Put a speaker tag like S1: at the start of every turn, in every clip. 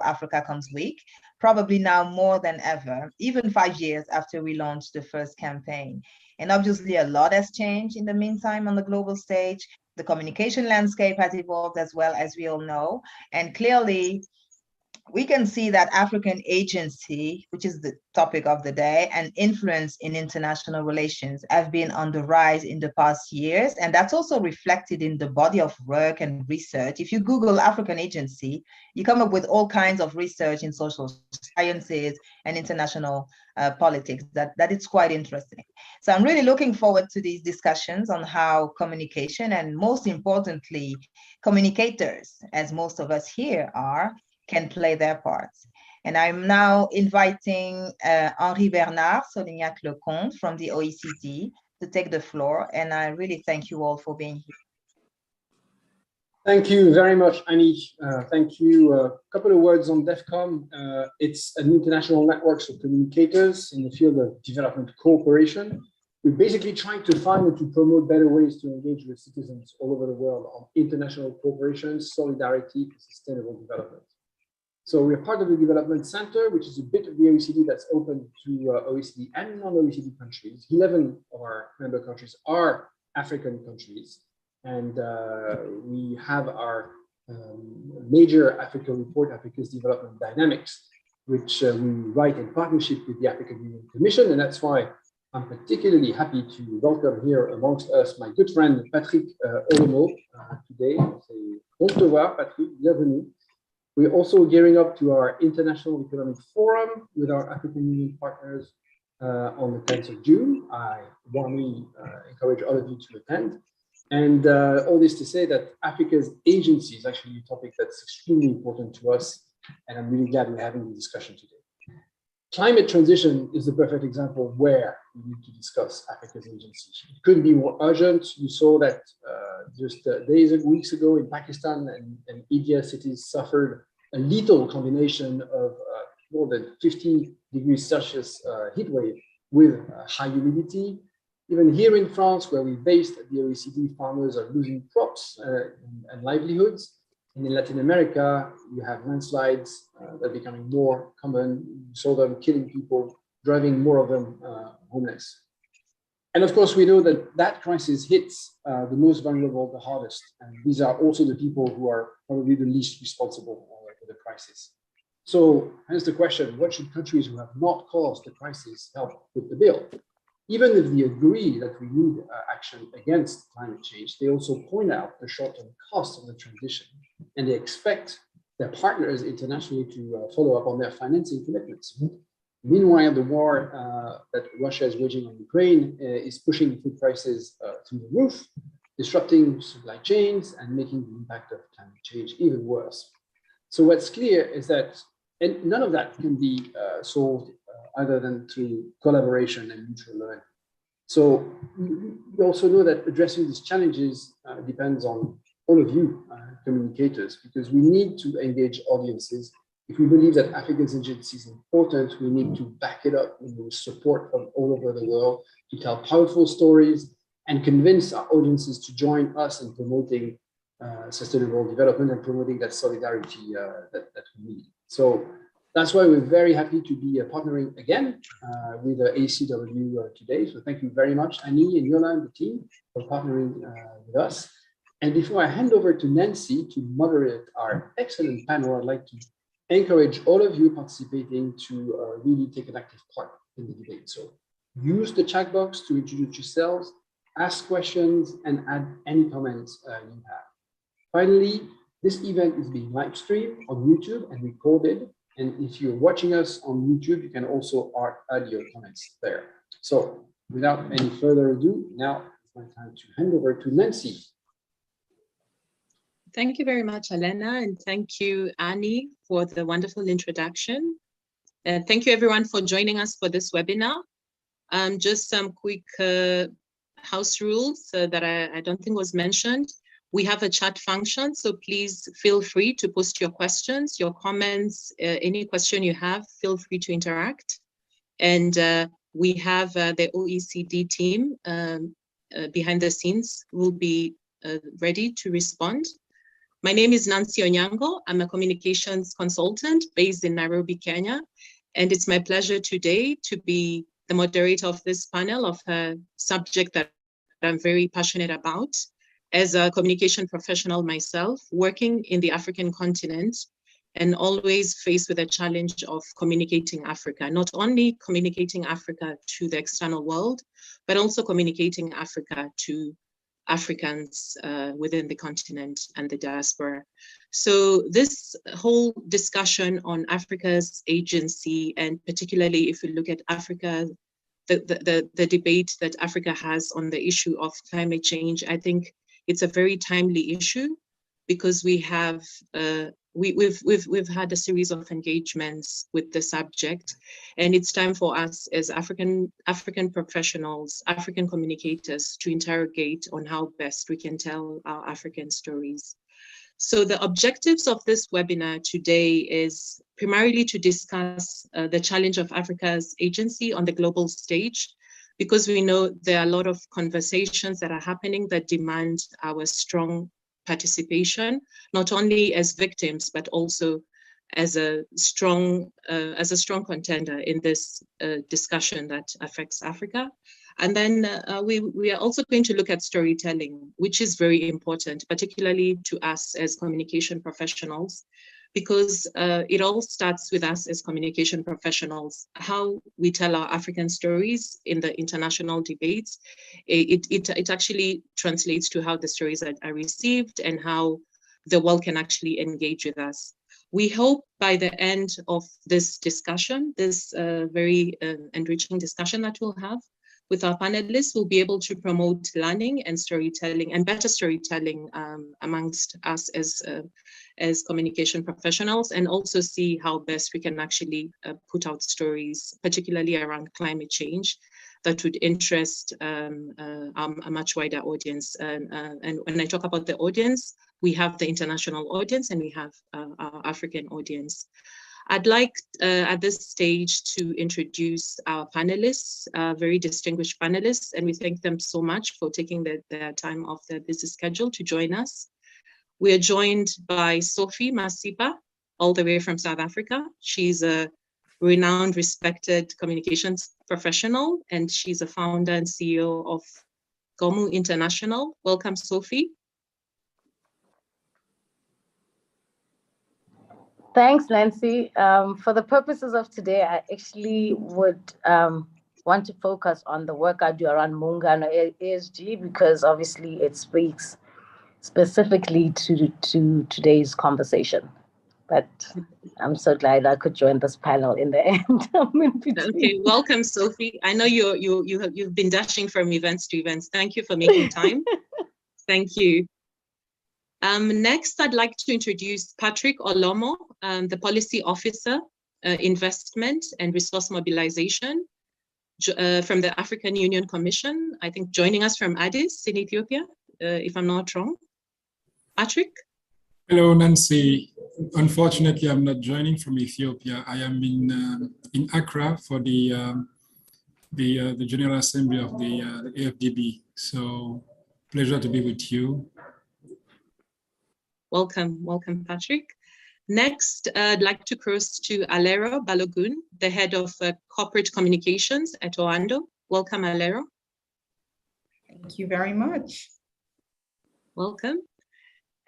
S1: AfricaCommsWeek, probably now more than ever, even 5 years after we launched the first campaign. And obviously a lot has changed in the meantime on the global stage. The communication landscape has evolved as well, as we all know. And clearly, we can see that African agency, which is the topic of the day, and influence in international relations have been on the rise in the past years. And that's also reflected in the body of work and research. If you Google African agency, you come up with all kinds of research in social sciences and international politics. That it's quite interesting. So I'm really looking forward to these discussions on how communication, and most importantly, communicators, as most of us here are, can play their parts. And I'm now inviting Henri Bernard Solignac-Lecomte from the OECD to take the floor. And I really thank you all for being here.
S2: Thank you very much, Annie. Thank you. A couple of words on DEFCOM. It's an international network of communicators in the field of development cooperation. We're basically trying to find and to promote better ways to engage with citizens all over the world on international cooperation, solidarity, and sustainable development. So we're part of the Development Center, which is a bit of the OECD that's open to OECD and non-OECD countries. 11 of our member countries are African countries. And we have our major Africa report, Africa's Development Dynamics, which we write in partnership with the African Union Commission. And that's why I'm particularly happy to welcome here amongst us my good friend Patrick Olemo today. Bon te voir, Patrick, bienvenue. We're also gearing up to our International Economic Forum with our African Union partners on the 10th of June. I warmly encourage all of you to attend. And all this to say that Africa's agency is actually a topic that's extremely important to us. And I'm really glad we're having the discussion today. Climate transition is the perfect example of where we need to discuss Africa's agency. It couldn't be more urgent. You saw that just days and weeks ago in Pakistan and India, cities suffered a lethal combination of more than 50 degrees Celsius heat wave with high humidity. Even here in France, where we're based at the OECD, farmers are losing crops and livelihoods. And in Latin America, you have landslides that are becoming more common. You saw them killing people, driving more of them homeless. And of course, we know that that crisis hits the most vulnerable the hardest. And these are also the people who are probably the least responsible for the crisis. So here's the question: what should countries who have not caused the crisis help with the bill? Even if they agree that we need action against climate change, they also point out the short-term costs of the transition, and they expect their partners internationally to follow up on their financing commitments. Meanwhile, the war that Russia is waging on Ukraine is pushing food prices through the roof, disrupting supply chains and making the impact of climate change even worse. So what's clear is that none of that can be solved other than through collaboration and mutual learning. So we also know that addressing these challenges depends on all of you communicators, because we need to engage audiences. If we believe that Africa's agency is important, we need to back it up with support from all over the world to tell powerful stories and convince our audiences to join us in promoting sustainable development and promoting that solidarity that we need. So that's why we're very happy to be partnering again with ACW today. So thank you very much, Annie and Yola and the team for partnering with us. And before I hand over to Nancy to moderate our excellent panel, I'd like to encourage all of you participating to really take an active part in the debate. So use the chat box to introduce yourselves, ask questions, and add any comments you have. Finally, this event is being live streamed on YouTube and recorded. And if you're watching us on YouTube, you can also add your comments there. So without any further ado, now it's my time to hand over to Nancy.
S3: Thank you very much, Elena, and thank you, Annie, for the wonderful introduction. And thank you, everyone, for joining us for this webinar. Just some quick house rules that I don't think was mentioned. We have a chat function, so please feel free to post your questions, your comments, any question you have, feel free to interact. And we have the OECD team behind the scenes will be ready to respond. My name is Nancy Onyango. I'm a communications consultant based in Nairobi, Kenya. And it's my pleasure today to be the moderator of this panel of a subject that I'm very passionate about. As a communication professional myself, working in the African continent and always faced with the challenge of communicating Africa, not only communicating Africa to the external world, but also communicating Africa to Africans within the continent and the diaspora. So this whole discussion on Africa's agency, and particularly if we look at Africa, the debate that Africa has on the issue of climate change, I think it's a very timely issue because we have we've had a series of engagements with the subject, and it's time for us as African professionals, African communicators, to interrogate on how best we can tell our African stories. So the objectives of this webinar today is primarily to discuss the challenge of Africa's agency on the global stage, because we know there are a lot of conversations that are happening that demand our strong participation, not only as victims, but also as a strong contender in this discussion that affects Africa. And then we are also going to look at storytelling, which is very important, particularly to us as communication professionals, because it all starts with us as communication professionals, how we tell our African stories in the international debates. It actually translates to how the stories are received and how the world can actually engage with us. We hope by the end of this discussion, this very enriching discussion that we'll have with our panelists, we'll be able to promote learning and storytelling and better storytelling amongst us as communication professionals, and also see how best we can actually put out stories, particularly around climate change, that would interest a much wider audience. And when I talk about the audience, we have the international audience and we have our African audience. I'd like at this stage to introduce our panelists, very distinguished panelists, and we thank them so much for taking their time off their busy schedule to join us. We are joined by Sophie Masipa, all the way from South Africa. She's a renowned, respected communications professional, and she's a founder and CEO of Gomu International. Welcome, Sophie.
S4: Thanks, Nancy. For the purposes of today, I actually would want to focus on the work I do around Muungano ESG, because obviously it speaks specifically to today's conversation. But I'm so glad I could join this panel in the end.
S3: Okay, welcome, Sophie. I know you've been dashing from events to events. Thank you for making time. Thank you. Next, I'd like to introduce Patrick Olomo, the Policy Officer, Investment and Resource Mobilization from the African Union Commission, I think joining us from Addis in Ethiopia, if I'm not wrong. Patrick?
S5: Hello, Nancy. Unfortunately, I'm not joining from Ethiopia. I am in Accra for the General Assembly of the AFDB. So, pleasure to be with you.
S3: Welcome, Patrick. Next, I'd like to cross to Alero Balogun, the Head of Corporate Communications at Oando. Welcome, Alero.
S6: Thank you very much.
S3: Welcome.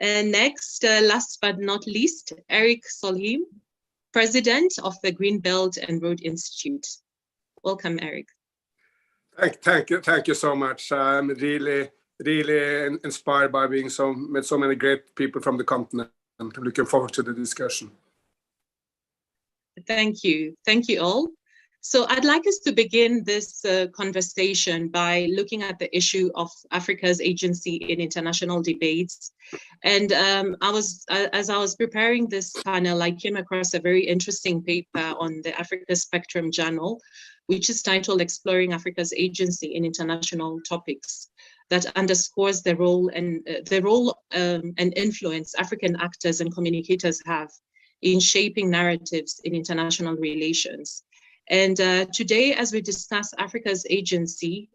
S3: And next, last but not least, Eric Solheim, President of the Green Belt and Road Institute. Welcome, Eric.
S7: Thank you so much. I'm really inspired by being met so many great people from the continent. I'm looking forward to the discussion.
S3: Thank you all. So I'd like us to begin this conversation by looking at the issue of Africa's agency in international debates. And as I was preparing this panel, I came across a very interesting paper on the Africa Spectrum Journal, which is titled Exploring Africa's Agency in International Topics, that underscores the role and influence African actors and communicators have in shaping narratives in international relations. And today, as we discuss Africa's agency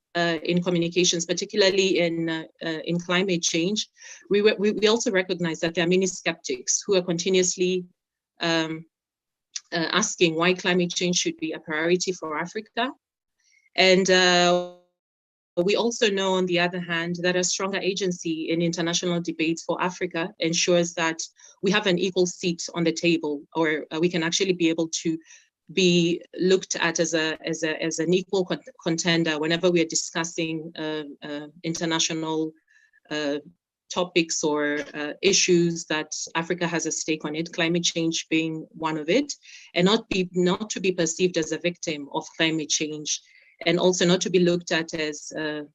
S3: in communications, particularly in climate change, we also recognize that there are many skeptics who are continuously asking why climate change should be a priority for Africa. And we also know, on the other hand, that a stronger agency in international debates for Africa ensures that we have an equal seat on the table, or we can actually be able to be looked at as an equal contender whenever we are discussing international topics or issues that Africa has a stake on it, climate change being one of it, and not to be perceived as a victim of climate change, and also not to be looked at as a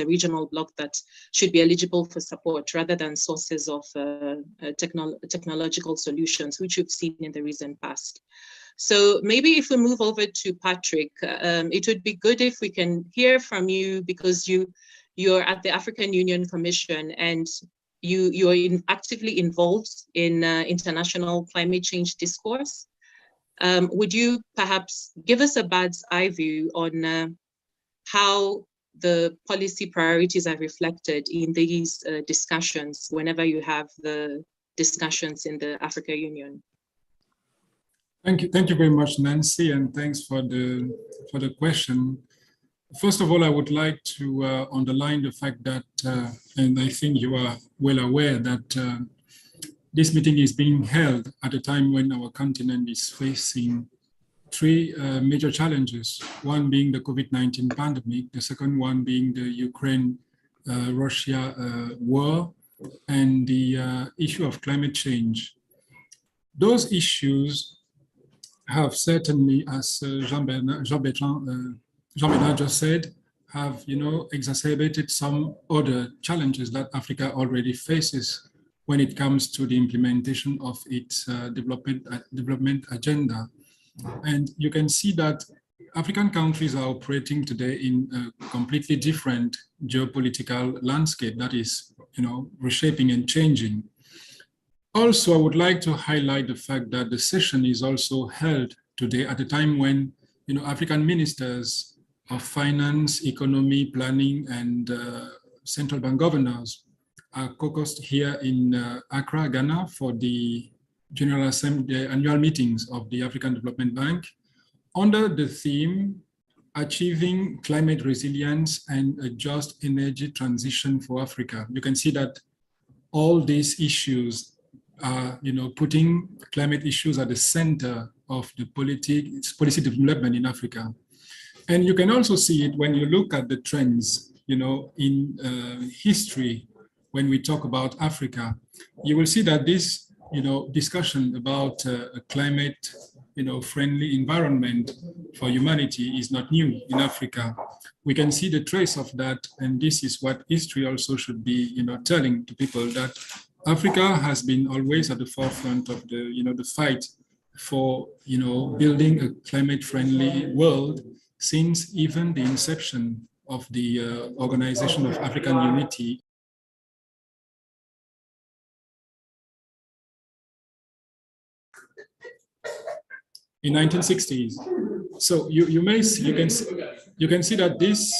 S3: regional bloc that should be eligible for support, rather than sources of technological solutions, which we've seen in the recent past. So maybe if we move over to Patrick, it would be good if we can hear from you, because you're at the African Union Commission and you are actively involved in international climate change discourse. Would you perhaps give us a bird's eye view on how the policy priorities are reflected in these discussions whenever you have the discussions in the Africa Union?
S5: Thank you very much, Nancy, and thanks for the question. First of all, I would like to underline the fact that, and I think you are well aware that this meeting is being held at a time when our continent is facing three major challenges, one being the COVID-19 pandemic, the second one being the Ukraine-Russia war, and the issue of climate change. Those issues have certainly, as Jean-Bertrand just said, have exacerbated some other challenges that Africa already faces when it comes to the implementation of its development agenda. And you can see that African countries are operating today in a completely different geopolitical landscape that is, reshaping and changing. Also, I would like to highlight the fact that the session is also held today at a time when, African ministers of finance, economy, planning, and central bank governors are caucused here in Accra, Ghana, for the General Assembly annual meetings of the African Development Bank under the theme Achieving Climate Resilience and a Just Energy Transition for Africa. You can see that all these issues are, putting climate issues at the center of the policy development in Africa. And you can also see it when you look at the trends, in history. When we talk about Africa, you will see that this, discussion about a climate, friendly environment for humanity is not new in Africa. We can see the trace of that, and this is what history also should be, telling to people, that Africa has been always at the forefront of the, the fight for, building a climate-friendly world since even the inception of the Organization of African Unity. In 1960s. So you can see that this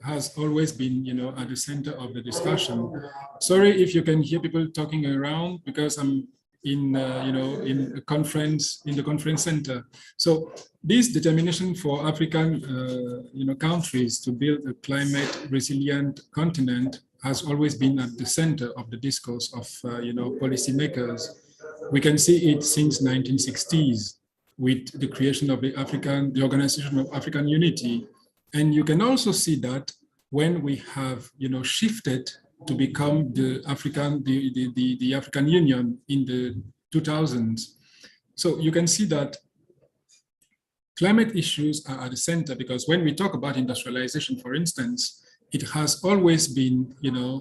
S5: has always been, at the center of the discussion. Sorry if you can hear people talking around, because I'm in a conference, in the conference center. So this determination for African countries to build a climate resilient continent has always been at the center of the discourse of policymakers. We can see it since 1960s. With the creation of the Organization of African Unity. And you can also see that when we have, shifted to become the African Union in the 2000s. So you can see that climate issues are at the center, because when we talk about industrialization, for instance, it has always been,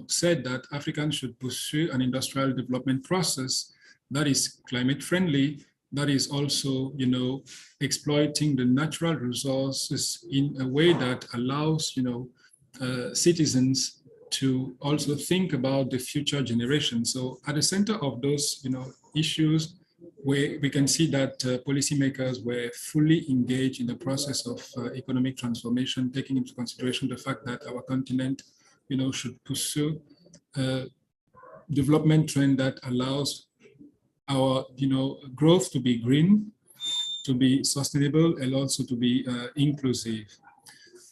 S5: said that Africans should pursue an industrial development process that is climate friendly, that is also, exploiting the natural resources in a way that allows, citizens to also think about the future generation. So at the center of those, issues, where we can see that policymakers were fully engaged in the process of economic transformation, taking into consideration the fact that our continent, should pursue a development trend that allows our, growth to be green, to be sustainable, and also to be inclusive.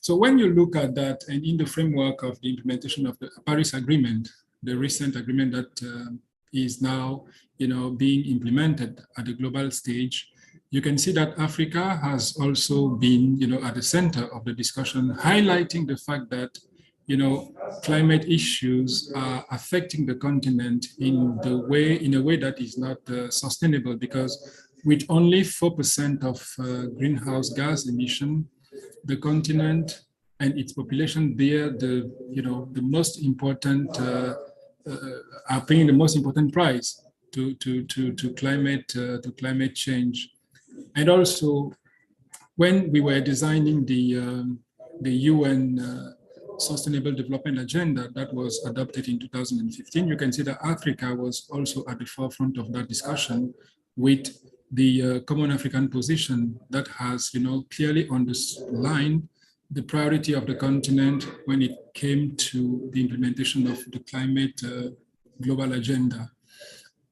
S5: So when you look at that, and in the framework of the implementation of the Paris Agreement, the recent agreement that is now, being implemented at the global stage, you can see that Africa has also been, at the center of the discussion, highlighting the fact that, climate issues are affecting the continent in a way that is not sustainable, because with only 4% of greenhouse gas emission, the continent and its population bear the most important are paying the most important price to climate change. And also, when we were designing the UN Sustainable Development Agenda that was adopted in 2015, you can see that Africa was also at the forefront of that discussion, with the Common African Position that has, clearly underlined the priority of the continent when it came to the implementation of the climate global agenda.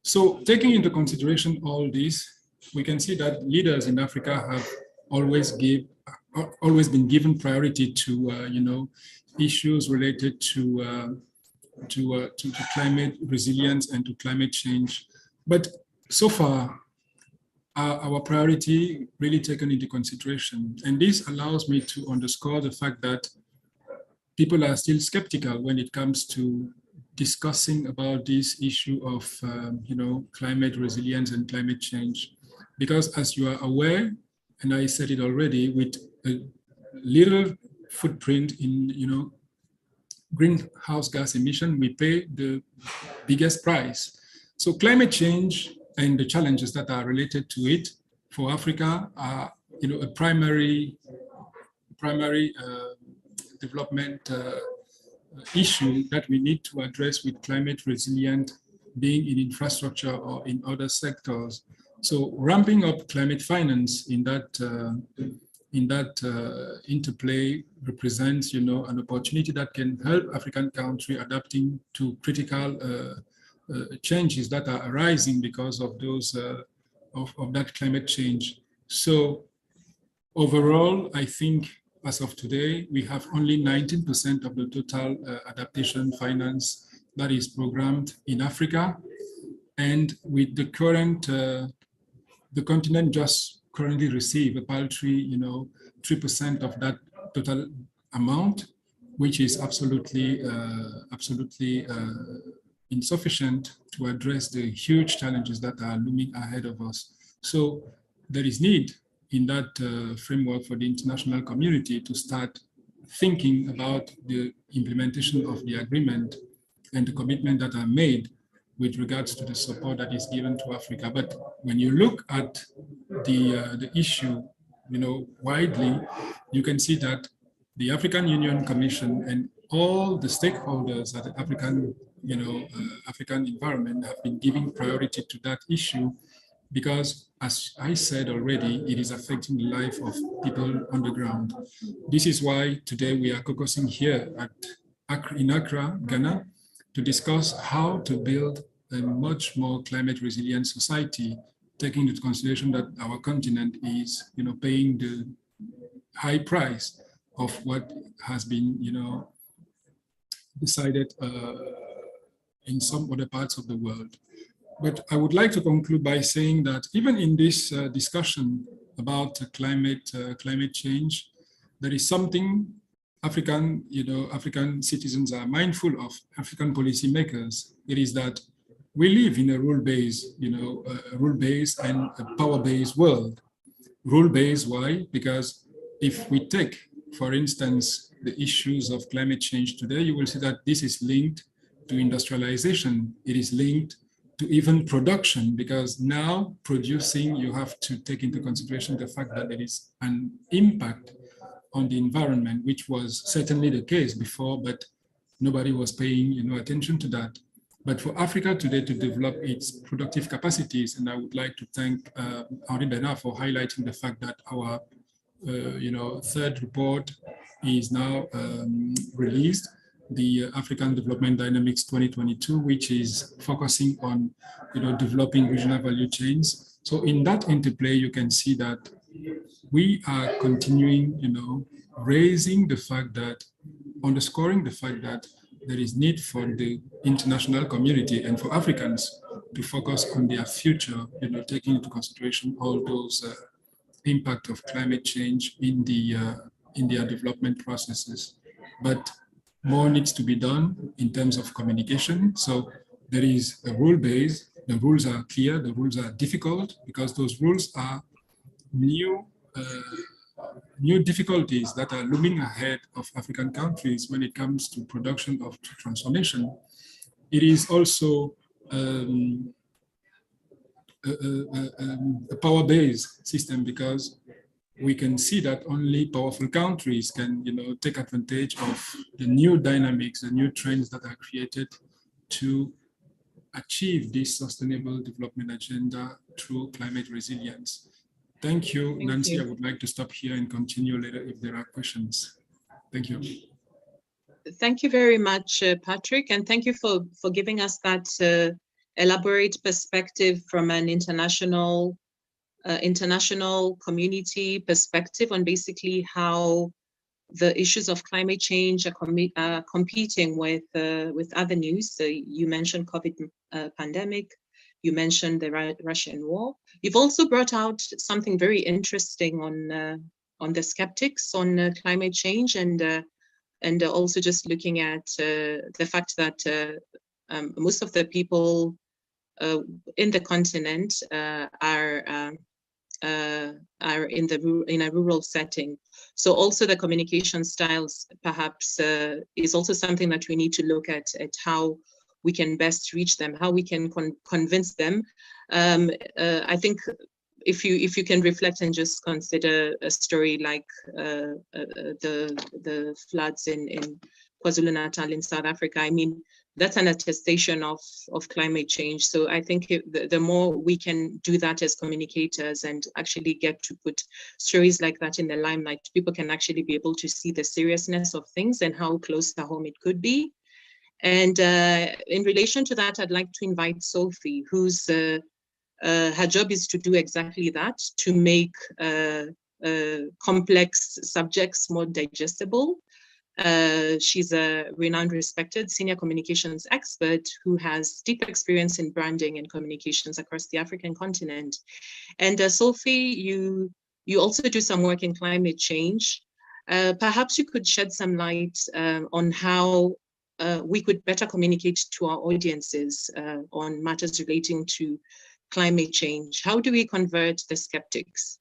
S5: So, taking into consideration all this, we can see that leaders in Africa have always been given priority to, issues related to climate resilience and to climate change. But so far, our priority really taken into consideration. And this allows me to underscore the fact that people are still skeptical when it comes to discussing about this issue of, climate resilience and climate change. Because as you are aware, and I said it already, with a little footprint in, greenhouse gas emission, we pay the biggest price. So climate change and the challenges that are related to it for Africa are, a primary development issue that we need to address with climate resilient, being in infrastructure or in other sectors. So ramping up climate finance in that interplay represents, an opportunity that can help African countries adapting to critical changes that are arising because of those of that climate change. So overall, I think as of today, we have only 19% of the total adaptation finance that is programmed in Africa. And with the current, the continent just currently receive a paltry, 3% of that total amount, which is absolutely insufficient to address the huge challenges that are looming ahead of us. So there is need in that framework for the international community to start thinking about the implementation of the agreement and the commitment that are made with regards to the support that is given to Africa. But when you look at the issue, widely, you can see that the African Union Commission and all the stakeholders at the African, African environment have been giving priority to that issue because, as I said already, it is affecting the life of people on the ground. This is why today we are focusing here in Accra, Ghana, to discuss how to build a much more climate resilient society, taking into consideration that our continent is, paying the high price of what has been, decided in some other parts of the world. But I would like to conclude by saying that even in this discussion about climate change, there is something African citizens are mindful of, African policymakers. It is that we live in a rule-based, and a power-based world. Rule-based, why? Because if we take, for instance, the issues of climate change today, you will see that this is linked to industrialization. It is linked to even production, because now producing, you have to take into consideration the fact that there is an impact on the environment, which was certainly the case before, but nobody was paying attention to that. But for Africa today to develop its productive capacities, and I would like to thank Henri Bernard for highlighting the fact that our third report is now released, the African Development Dynamics 2022, which is focusing on developing regional value chains. So in that interplay, you can see that we are continuing, raising the fact that, underscoring the fact that there is need for the international community and for Africans to focus on their future, taking into consideration all those impact of climate change in their development processes. But more needs to be done in terms of communication. So there is a rule base. The rules are clear. The rules are difficult because those rules are new difficulties that are looming ahead of African countries when it comes to production of transformation. It is also a power-based system because we can see that only powerful countries can, take advantage of the new dynamics, the new trends that are created to achieve this sustainable development agenda through climate resilience. Thank you, Nancy. I would like to stop here and continue later if there are questions. Thank you.
S3: Thank you very much, Patrick, and thank you for giving us that elaborate perspective from an international community perspective on basically how the issues of climate change are competing with avenues. So you mentioned COVID pandemic, you mentioned the Russian war. You've also brought out something very interesting on the skeptics on climate change and also just looking at the fact that most of the people in the continent are in a rural setting. So also the communication styles perhaps is also something that we need to look at how we can best reach them, how we can convince them. I think if you can reflect and just consider a story like the floods in KwaZulu-Natal in South Africa, I mean, that's an attestation of climate change. So I think the more we can do that as communicators and actually get to put stories like that in the limelight, people can actually be able to see the seriousness of things and how close to home it could be. And in relation to that, I'd like to invite Sophie, whose her job is to do exactly that, to make complex subjects more digestible. She's a renowned, respected senior communications expert who has deep experience in branding and communications across the African continent. And Sophie, you also do some work in climate change. Perhaps you could shed some light on how we could better communicate to our audiences on matters relating to climate change. How do we convert the skeptics?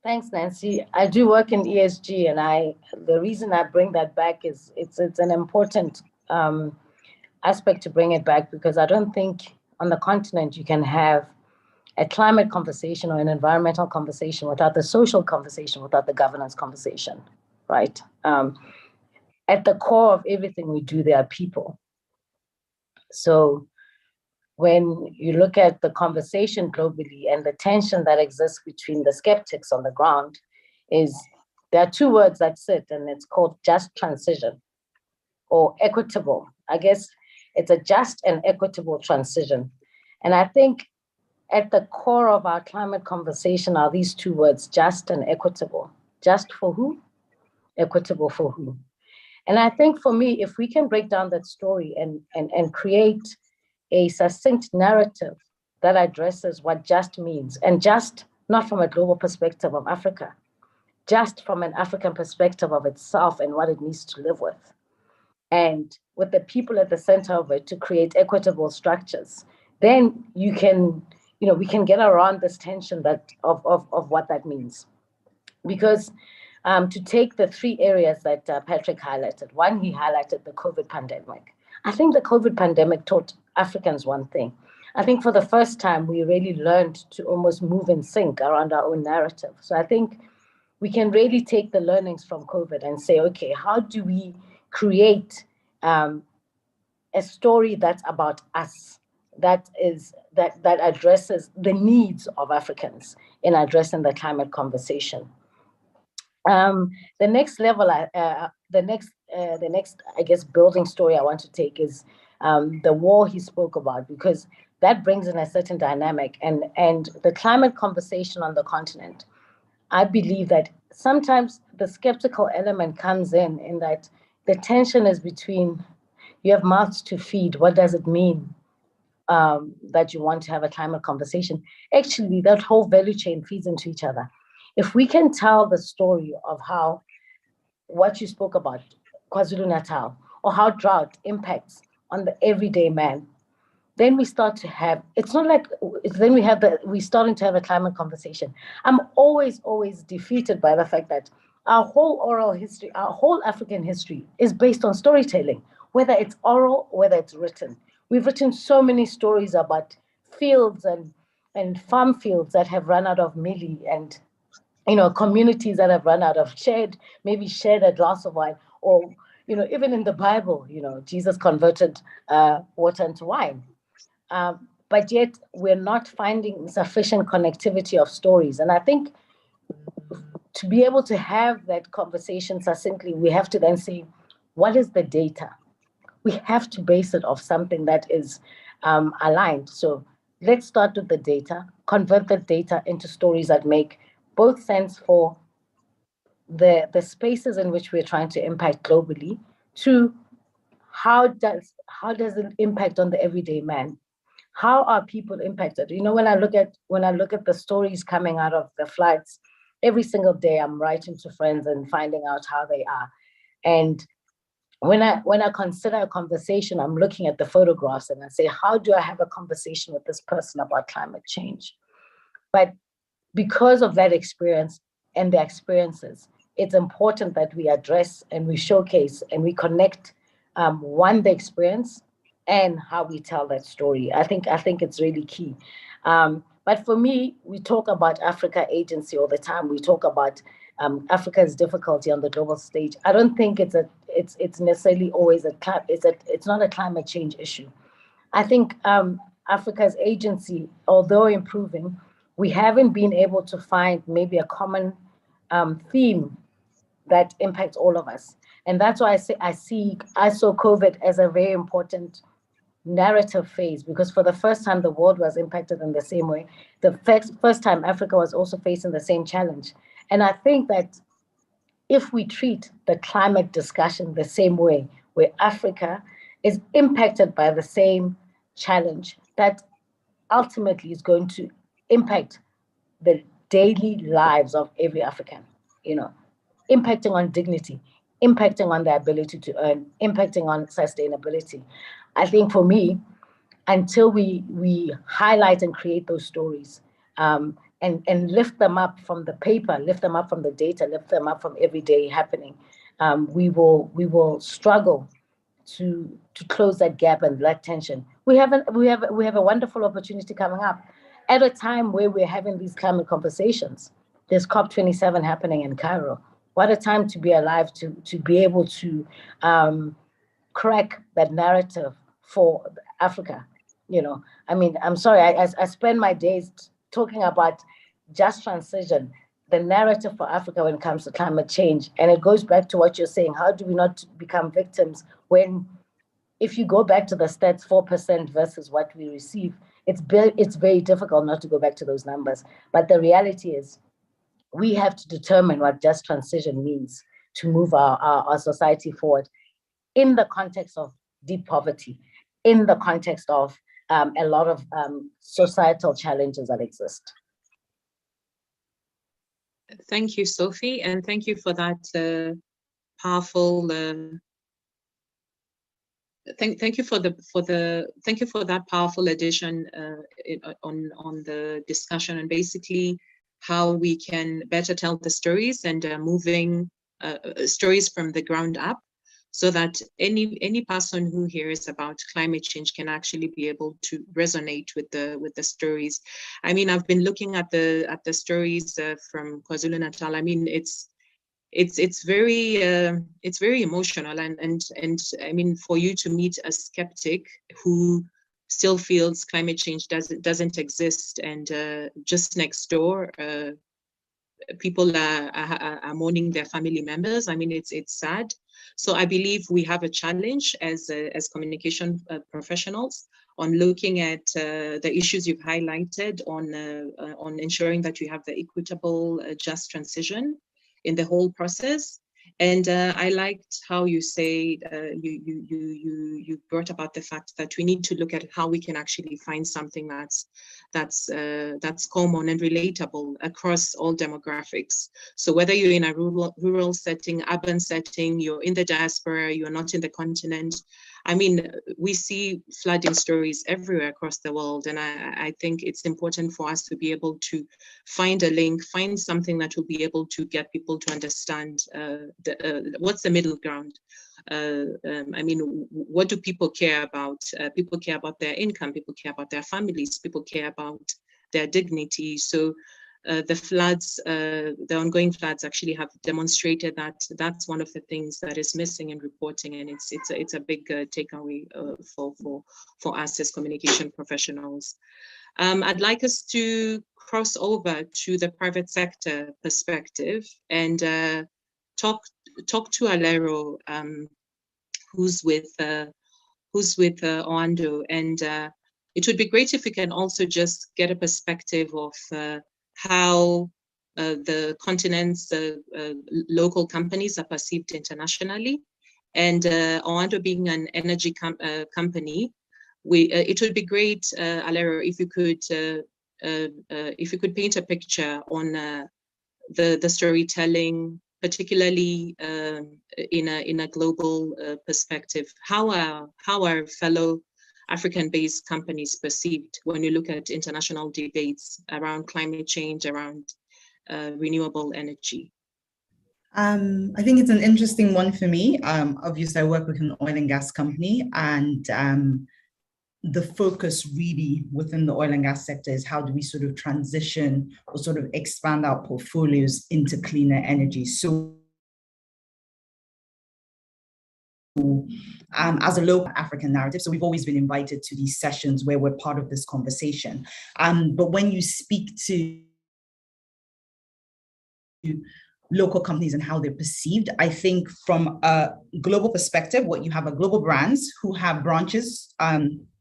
S4: Thanks, Nancy. I do work in ESG, and the reason I bring that back is it's an important aspect to bring it back, because I don't think on the continent you can have a climate conversation or an environmental conversation without the social conversation, without the governance conversation, right? At the core of everything we do, there are people. So when you look at the conversation globally and the tension that exists between the skeptics on the ground, there are two words that sit, and it's called just transition or equitable. I guess it's a just and equitable transition. And I think at the core of our climate conversation are these two words, just and equitable. Just for who? Equitable for who? And I think for me, if we can break down that story and create a succinct narrative that addresses what just means, and just not from a global perspective of Africa, just from an African perspective of itself and what it needs to live with. And with the people at the center of it to create equitable structures, then we can get around this tension of what that means. Because to take the three areas that Patrick highlighted, one, he highlighted the COVID pandemic. I think the COVID pandemic taught Africans one thing. I think for the first time, we really learned to almost move in sync around our own narrative. So I think we can really take the learnings from COVID and say, okay, how do we create a story that's about us, that addresses the needs of Africans in addressing the climate conversation. The next level, the next, I guess, building story I want to take is the war he spoke about, because that brings in a certain dynamic, and the climate conversation on the continent. I believe that sometimes the skeptical element comes in that the tension is between, you have mouths to feed. What does it mean that you want to have a climate conversation? Actually, that whole value chain feeds into each other. If we can tell the story of how what you spoke about, KwaZulu-Natal, or how drought impacts on the everyday man, then we start to have, it's not like, then we're starting to have a climate conversation. I'm always defeated by the fact that our whole oral history, our whole African history is based on storytelling, whether it's oral, whether it's written. We've written so many stories about fields and farm fields that have run out of millie, and communities that have run out of maybe shared a glass of wine, or even in the Bible, Jesus converted water into wine. But yet we're not finding sufficient connectivity of stories. And I think to be able to have that conversation succinctly, we have to then say, what is the data? We have to base it off something that is aligned. So let's start with the data, convert the data into stories that make both sense for the spaces in which we're trying to impact globally, to how does it impact on the everyday man? How are people impacted? When I look at the stories coming out of the floods, every single day I'm writing to friends and finding out how they are. And when I consider a conversation, I'm looking at the photographs and I say, how do I have a conversation with this person about climate change? But because of that experience and the experiences, it's important that we address and we showcase and we connect the experience and how we tell that story. I think it's really key. But for me, we talk about Africa agency all the time. We talk about Africa's difficulty on the global stage. I don't think it's necessarily always it's not a climate change issue. I think Africa's agency, although improving, we haven't been able to find maybe a common theme that impacts all of us. And that's why I saw COVID as a very important narrative phase, because for the first time, the world was impacted in the same way. The first time Africa was also facing the same challenge. And I think that if we treat the climate discussion the same way, where Africa is impacted by the same challenge, that ultimately is going to impact the daily lives of every African, impacting on dignity, impacting on the ability to earn, impacting on sustainability. I think for me, until we highlight and create those stories and lift them up from the paper, lift them up from the data, lift them up from everyday happening, we will struggle to close that gap and that tension. We have a wonderful opportunity coming up at a time where we're having these climate conversations. There's COP27 happening in Cairo. What a time to be alive, to be able to crack that narrative for Africa. I'm sorry, I spend my days talking about just transition, the narrative for Africa when it comes to climate change. And it goes back to what you're saying. How do we not become victims when, if you go back to the stats, 4% versus what we receive, it's very difficult not to go back to those numbers. But the reality is, we have to determine what just transition means to move our society forward in the context of deep poverty, in the context of a lot of societal challenges that exist.
S3: Thank you, Sophie, and thank you for that powerful. Thank you for that powerful addition on the discussion, and basically how we can better tell the stories and moving stories from the ground up, so that any person who hears about climate change can actually be able to resonate with the stories. I mean, I've been looking at the stories from KwaZulu-Natal. I mean, it's very emotional, and I mean, for you to meet a skeptic who still feels climate change doesn't exist, and just next door people are mourning their family members. I mean, it's sad. So I believe we have a challenge as communication professionals on looking at the issues you've highlighted on ensuring that you have the equitable, just transition in the whole process. And I liked how you say you brought about the fact that we need to look at how we can actually find something that's common and relatable across all demographics. So whether you're in a rural setting, urban setting, you're in the diaspora, you're not in the continent. I mean, we see flooding stories everywhere across the world, and I think it's important for us to be able to find a link, find something that will be able to get people to understand what's the middle ground. I mean, what do people care about? People care about their income, people care about their families, people care about their dignity. So the floods, the ongoing floods actually have demonstrated that that's one of the things that is missing in reporting, and it's a big takeaway for us as communication professionals. I'd like us to cross over to the private sector perspective and talk to Alero, who's with Oando, and it would be great if we can also just get a perspective of how the continent's local companies are perceived internationally. And Oando being an energy company, it would be great, Alero, if you could paint a picture on the storytelling, particularly in a global perspective. How are fellow African-based companies perceived when you look at international debates around climate change, around renewable energy?
S6: I think it's an interesting one for me. Obviously, I work with an oil and gas company, and the focus really within the oil and gas sector is how do we sort of transition or sort of expand our portfolios into cleaner energy. So as a local African narrative, so we've always been invited to these sessions where we're part of this conversation. But when you speak to local companies and how they're perceived, I think from a global perspective, what you have are global brands who have branches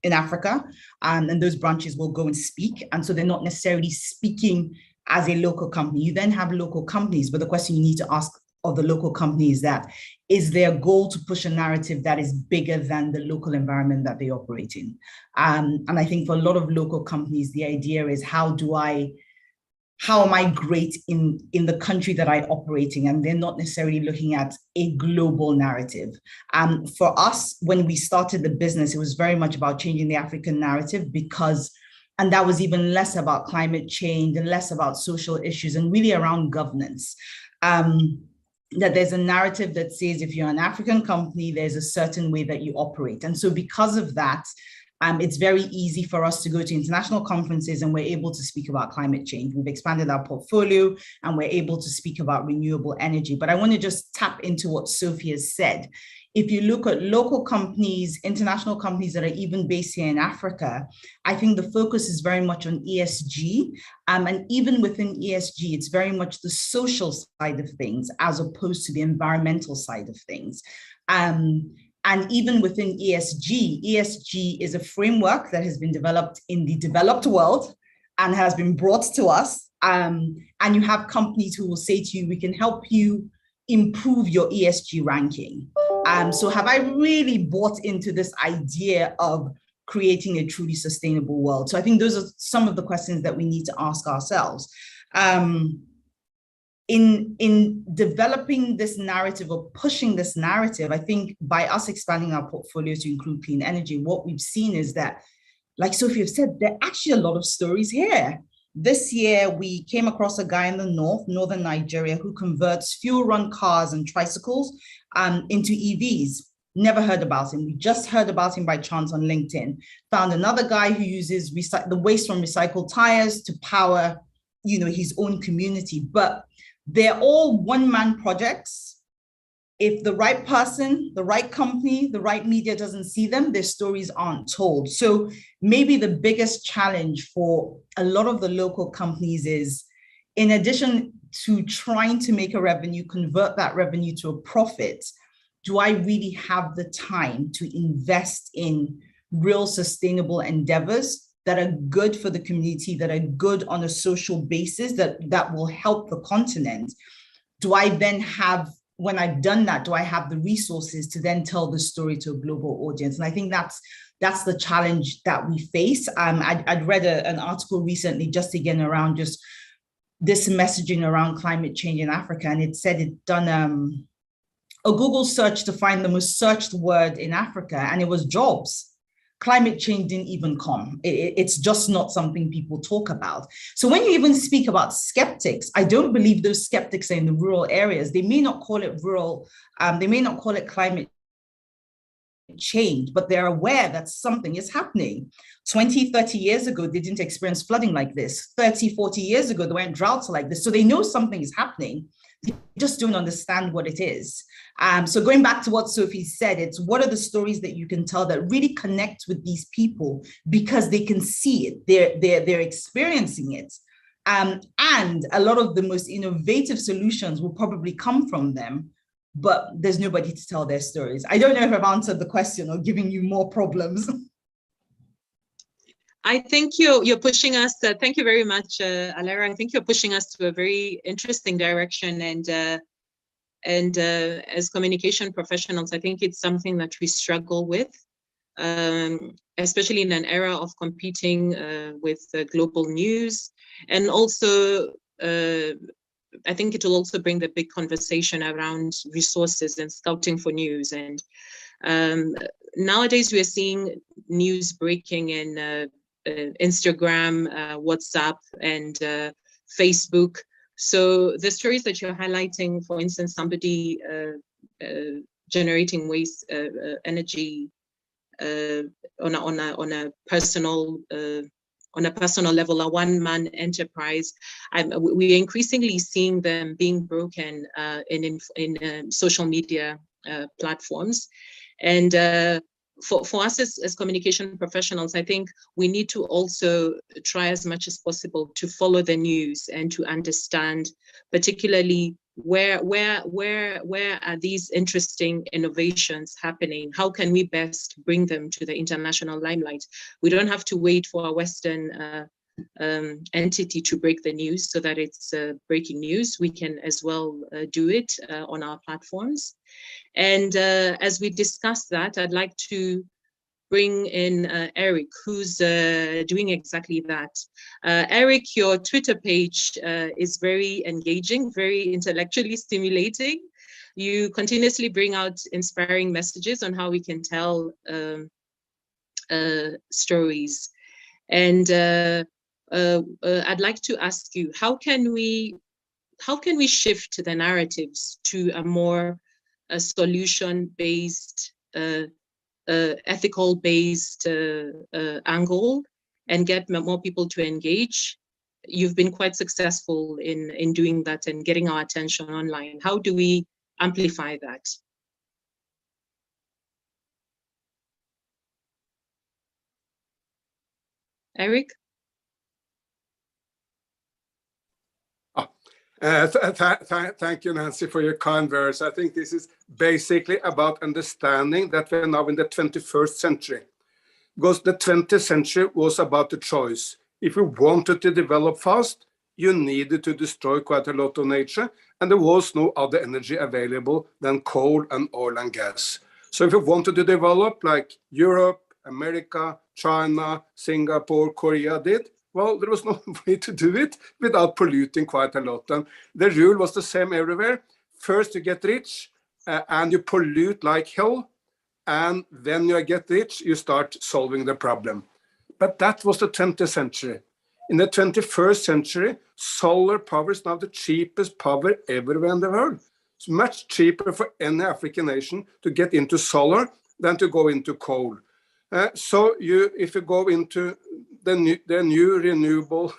S6: in Africa, and those branches will go and speak. And so they're not necessarily speaking as a local company. You then have local companies, but the question you need to ask of the local company is that, is their goal to push a narrative that is bigger than the local environment that they operate in? And I think for a lot of local companies, the idea is how am I great in the country that I operate in? And they're not necessarily looking at a global narrative. For us, when we started the business, it was very much about changing the African narrative and that was even less about climate change and less about social issues and really around governance. That there's a narrative that says if you're an African company, there's a certain way that you operate. And so because of that, it's very easy for us to go to international conferences and we're able to speak about climate change. We've expanded our portfolio and we're able to speak about renewable energy. But I want to just tap into what Sophie has said. If you look at local companies, international companies that are even based here in Africa, I think the focus is very much on ESG. And even within ESG, it's very much the social side of things as opposed to the environmental side of things. And even within ESG is a framework that has been developed in the developed world and has been brought to us. And you have companies who will say to you, we can help you improve your ESG ranking. So have I really bought into this idea of creating a truly sustainable world? So I think those are some of the questions that we need to ask ourselves. In developing this narrative or pushing this narrative, I think by us expanding our portfolio to include clean energy, what we've seen is that, like Sophie have said, there are actually a lot of stories here. This year, we came across a guy in the northern Nigeria, who converts fuel-run cars and tricycles into EVs. Never heard about him. We just heard about him by chance on LinkedIn. Found another guy who uses the waste from recycled tires to power, his own community. But They're all one-man projects. If the right person, the right company, the right media doesn't see them, their stories aren't told. So maybe the biggest challenge for a lot of the local companies is, in addition to trying to make a revenue, convert that revenue to a profit, do I really have the time to invest in real sustainable endeavors that are good for the community, that are good on a social basis, that will help the continent? Do I then have, when I've done that, do I have the resources to then tell the story to a global audience? And I think that's the challenge that we face. I'd read an article recently, just again around just this messaging around climate change in Africa, and it said it done a Google search to find the most searched word in Africa, and it was jobs. Climate change didn't even come. It's just not something people talk about. So when you even speak about skeptics, I don't believe those skeptics are in the rural areas. They may not call it rural, they may not call it climate change, but they're aware that something is happening. 20, 30 years ago, they didn't experience flooding like this. 30, 40 years ago, they weren't droughts like this. So they know something is happening. They just don't understand what it is. So going back to what Sophie said, it's what are the stories that you can tell that really connect with these people because they can see it, they're experiencing it. And a lot of the most innovative solutions will probably come from them, but there's nobody to tell their stories. I don't know if I've answered the question or giving you more problems.
S3: I think you're pushing us, thank you very much, Alara. I think you're pushing us to a very interesting direction, and as communication professionals, I think it's something that we struggle with, especially in an era of competing with global news. And also, I think it will also bring the big conversation around resources and scouting for news. And nowadays we're seeing news breaking in Instagram, WhatsApp, and Facebook. So the stories that you're highlighting, for instance, somebody generating waste energy on a personal level, a one-man enterprise, we're increasingly seeing them being broken in social media platforms. And for us as communication professionals, I think we need to also try as much as possible to follow the news and to understand, particularly where are these interesting innovations happening? How can we best bring them to the international limelight? We don't have to wait for a Western entity to break the news so that it's breaking news. We can as well do it on our platforms. And as we discuss that, I'd like to bring in Eric, who's doing exactly that. Eric, your Twitter page is very engaging, very intellectually stimulating. You continuously bring out inspiring messages on how we can tell stories. And I'd like to ask you, how can we shift the narratives to a more solution-based, ethical-based angle and get more people to engage? You've been quite successful in doing that and getting our attention online. How do we amplify that? Eric?
S7: Thank you, Nancy, for your kind words. I think this is basically about understanding that we're now in the 21st century. Because the 20th century was about the choice. If you wanted to develop fast, you needed to destroy quite a lot of nature, and there was no other energy available than coal and oil and gas. So if you wanted to develop like Europe, America, China, Singapore, Korea did, well, there was no way to do it without polluting quite a lot. And the rule was the same everywhere. First you get rich and you pollute like hell. And when you get rich, you start solving the problem. But that was the 20th century. In the 21st century, solar power is now the cheapest power everywhere in the world. It's much cheaper for any African nation to get into solar than to go into coal. So if you go into the new renewable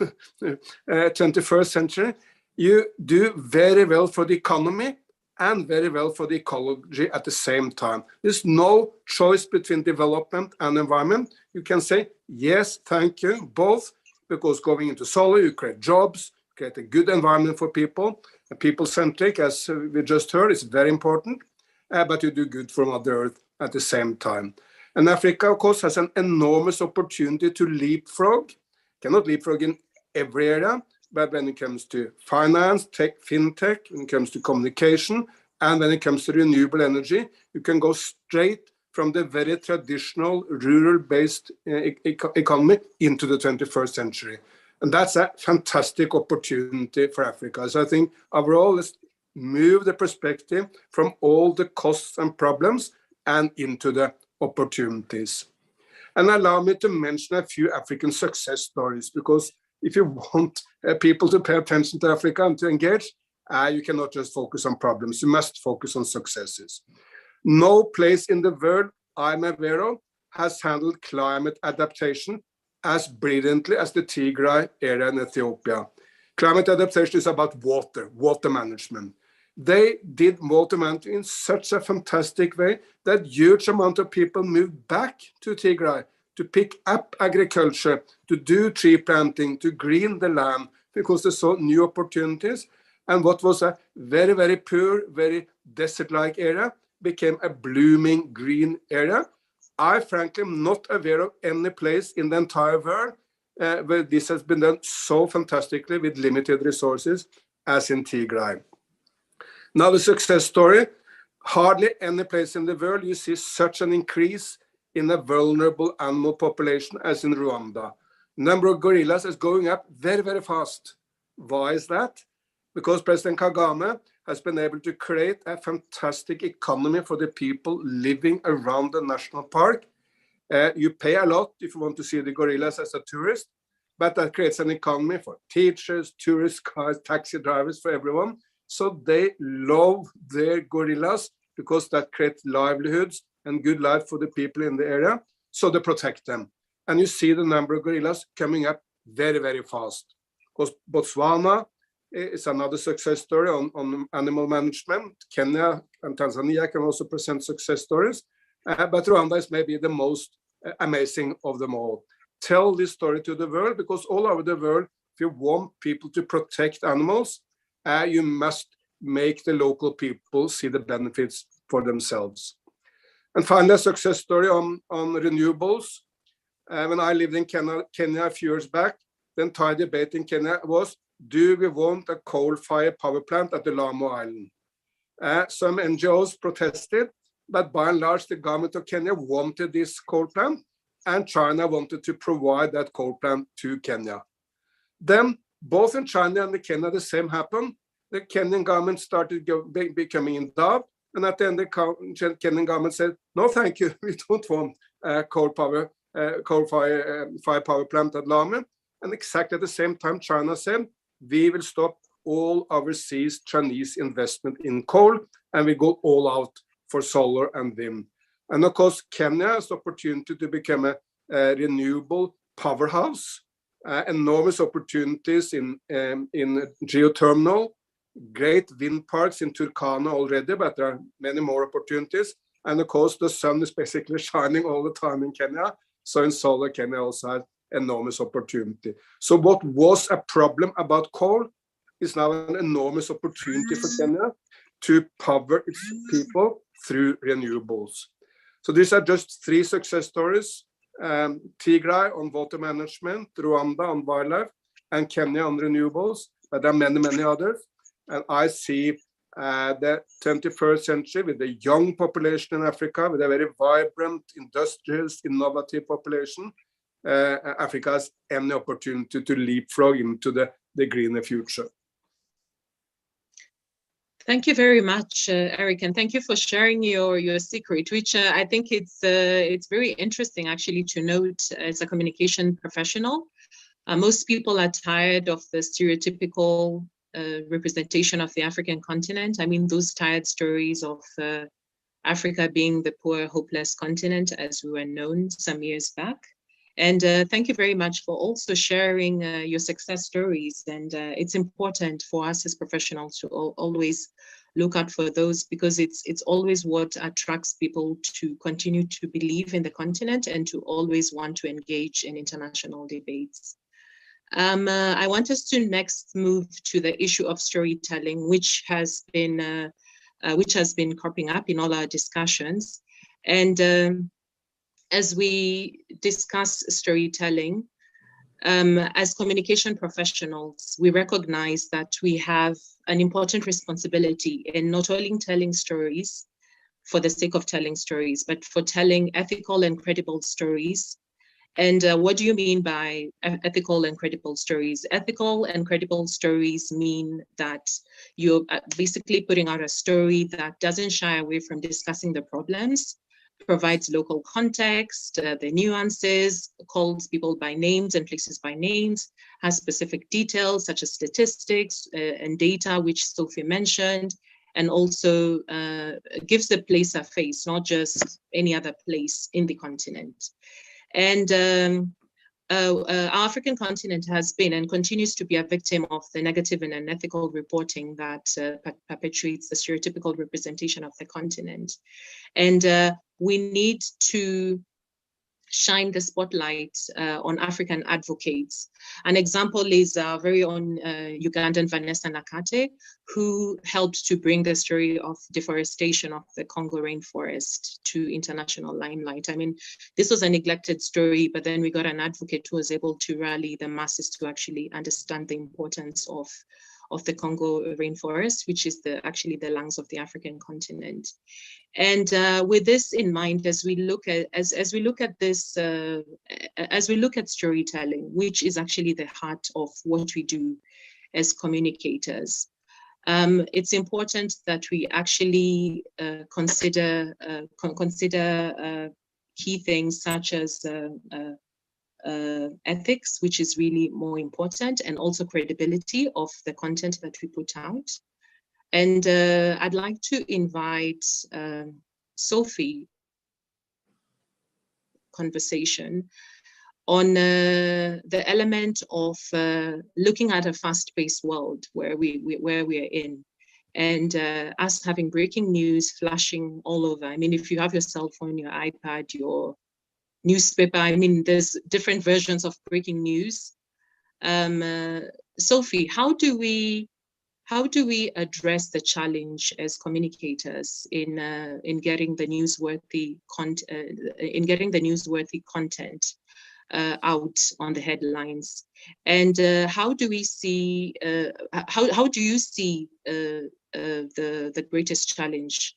S7: 21st century, you do very well for the economy and very well for the ecology at the same time. There's no choice between development and environment. You can say, yes, thank you, both, because going into solar, you create jobs, create a good environment for people, and people-centric, as we just heard, is very important, but you do good for Mother Earth at the same time. And Africa, of course, has an enormous opportunity to leapfrog. Cannot leapfrog in every area, but when it comes to finance, tech, fintech, when it comes to communication, and when it comes to renewable energy, you can go straight from the very traditional rural-based economy into the 21st century. And that's a fantastic opportunity for Africa. So I think overall, let's move the perspective from all the costs and problems and into the opportunities. And allow me to mention a few African success stories, because if you want people to pay attention to Africa and to engage, you cannot just focus on problems. You must focus on successes. No place in the world I'm aware of has handled climate adaptation as brilliantly as the Tigray area in Ethiopia. Climate adaptation is about water management. They did water management in such a fantastic way that huge amount of people moved back to Tigray to pick up agriculture, to do tree planting, to green the land, because they saw new opportunities. And what was a very, very poor, very desert-like area became a blooming green area. I frankly am not aware of any place in the entire world where this has been done so fantastically with limited resources as in Tigray. Now the success story, hardly any place in the world you see such an increase in a vulnerable animal population as in Rwanda. Number of gorillas is going up very, very fast. Why is that? Because President Kagame has been able to create a fantastic economy for the people living around the national park. You pay a lot if you want to see the gorillas as a tourist, but that creates an economy for teachers, tourist guides, taxi drivers, for everyone. So they love their gorillas because that creates livelihoods and good life for the people in the area. So they protect them. And you see the number of gorillas coming up very, very fast. Because Botswana is another success story on animal management. Kenya and Tanzania can also present success stories. But Rwanda is maybe the most amazing of them all. Tell this story to the world, because all over the world, if you want people to protect animals, you must make the local people see the benefits for themselves. And finally, a success story on renewables. When I lived in Kenya a few years back, the entire debate in Kenya was, do we want a coal-fired power plant at the Lamu Island? Some NGOs protested, but by and large, the government of Kenya wanted this coal plant, and China wanted to provide that coal plant to Kenya. Then, both in China and Kenya, the same happened. The Kenyan government started becoming in doubt, and at the end, the Kenyan government said, no, thank you, we don't want a coal-fired power plant at Lamu. And exactly at the same time, China said, we will stop all overseas Chinese investment in coal, and we go all out for solar and wind. And of course, Kenya has the opportunity to become a renewable powerhouse, enormous opportunities in geothermal, great wind parks in Turkana already, but there are many more opportunities. And of course, the sun is basically shining all the time in Kenya. So in solar, Kenya also has enormous opportunity. So what was a problem about coal is now an enormous opportunity for Kenya to power its people through renewables. So these are just 3 success stories. Tigray on water management, Rwanda on wildlife, and Kenya on renewables. But there are many, many others. And I see the 21st century with a young population in Africa, with a very vibrant, industrious, innovative population. Africa has any opportunity to leapfrog into the greener future.
S3: Thank you very much, Eric, and thank you for sharing your secret, which I think it's very interesting actually to note as a communication professional. Most people are tired of the stereotypical representation of the African continent. I mean, those tired stories of Africa being the poor, hopeless continent as we were known some years back. And thank you very much for also sharing your success stories. And it's important for us as professionals to always look out for those, because it's always what attracts people to continue to believe in the continent and to always want to engage in international debates. I want us to next move to the issue of storytelling, which has been cropping up in all our discussions. And as we discuss storytelling, as communication professionals, we recognize that we have an important responsibility in not only telling stories for the sake of telling stories, but for telling ethical and credible stories. And what do you mean by ethical and credible stories? Ethical and credible stories mean that you're basically putting out a story that doesn't shy away from discussing the problems, provides local context, the nuances, calls people by names and places by names, has specific details such as statistics and data, which Sophie mentioned, and also gives the place a face, not just any other place in the continent. And our African continent has been and continues to be a victim of the negative and unethical reporting that perpetuates the stereotypical representation of the continent. And we need to shine the spotlight on African advocates. An example is our very own Ugandan Vanessa Nakate, who helped to bring the story of deforestation of the Congo rainforest to international limelight. I mean, this was a neglected story, but then we got an advocate who was able to rally the masses to actually understand the importance of the Congo rainforest, which is actually the lungs of the African continent. And with this in mind, as we look at storytelling, which is actually the heart of what we do as communicators, it's important that we actually consider key things such as ethics, which is really more important, and also credibility of the content that we put out. And I'd like to invite Sophie conversation on the element of looking at a fast-paced world where we're in, and us having breaking news flashing all over. I mean, if you have your cell phone, your iPad, your newspaper, I mean, there's different versions of breaking news. Sophie, how do we address the challenge as communicators in getting the newsworthy content out on the headlines? And how do you see the greatest challenge?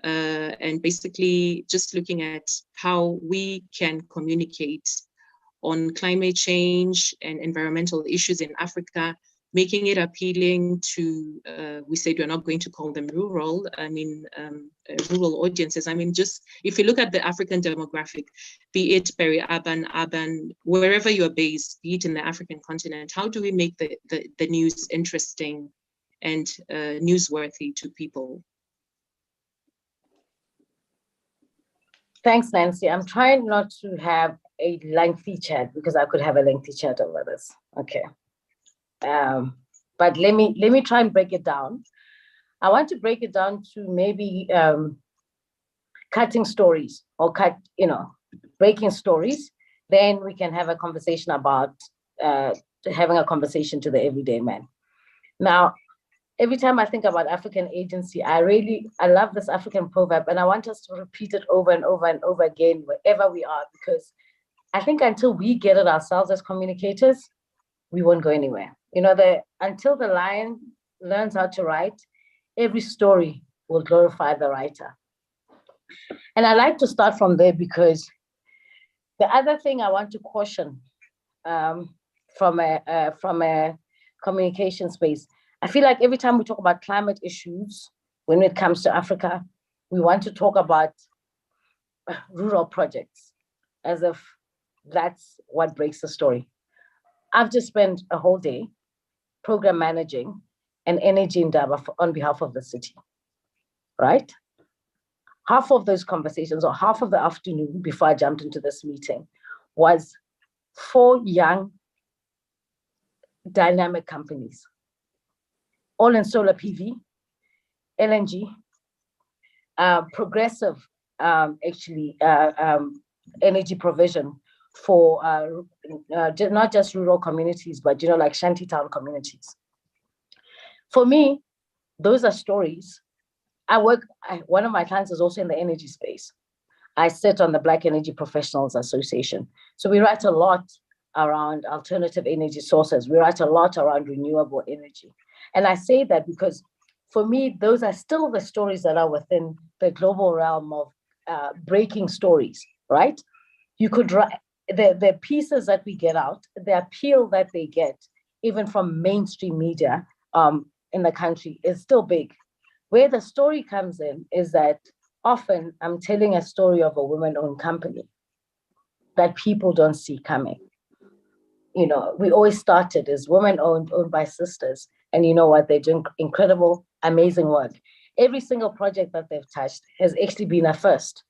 S3: And basically just looking at how we can communicate on climate change and environmental issues in Africa, making it appealing to, we said we're not going to call them rural, I mean, rural audiences. I mean, just if you look at the African demographic, be it peri-urban, urban, wherever you're based, be it in the African continent, how do we make the news interesting and newsworthy to people?
S4: Thanks, Nancy. I'm trying not to have a lengthy chat because I could have a lengthy chat over this. Okay. But let me try and break it down. I want to break it down to maybe cutting stories or breaking stories. Then we can have a conversation about having a conversation to the everyday man. Now, every time I think about African agency, I love this African proverb, and I want us to repeat it over and over and over again wherever we are, because I think until we get it ourselves as communicators, we won't go anywhere. You know, until the lion learns how to write, every story will glorify the writer. And I like to start from there, because the other thing I want to caution from a communication space, I feel like every time we talk about climate issues, when it comes to Africa, we want to talk about rural projects as if that's what breaks the story. I've just spent a whole day program managing an energy endeavor on behalf of the city, right? Half of those conversations, or half of the afternoon before I jumped into this meeting, was 4 young dynamic companies, all in solar PV, LNG, progressive, energy provision for not just rural communities, but, like shantytown communities. For me, those are stories. One of my clients is also in the energy space. I sit on the Black Energy Professionals Association. So we write a lot around alternative energy sources. We write a lot around renewable energy. And I say that because for me, those are still the stories that are within the global realm of breaking stories, right? You could write the pieces that we get out, the appeal that they get, even from mainstream media in the country, is still big. Where the story comes in is that often I'm telling a story of a woman-owned company that people don't see coming. We always started as women-owned, owned by sisters. And you know what? They're doing incredible, amazing work. Every single project that they've touched has actually been a first.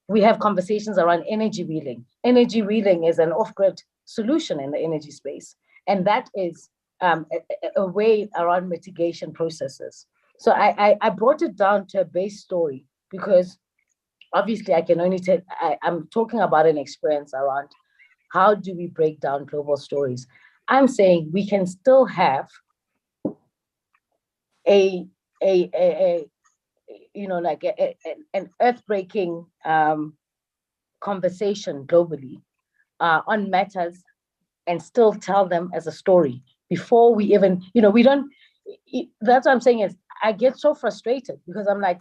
S4: We have conversations around energy wheeling. Energy wheeling is an off-grid solution in the energy space. And that is a way around mitigation processes. So I brought it down to a base story because obviously I can only tell, I'm talking about an experience around how do we break down global stories. I'm saying we can still have an earth-breaking conversation globally on matters and still tell them as a story before we even, we don't, that's what I'm saying is I get so frustrated because I'm like,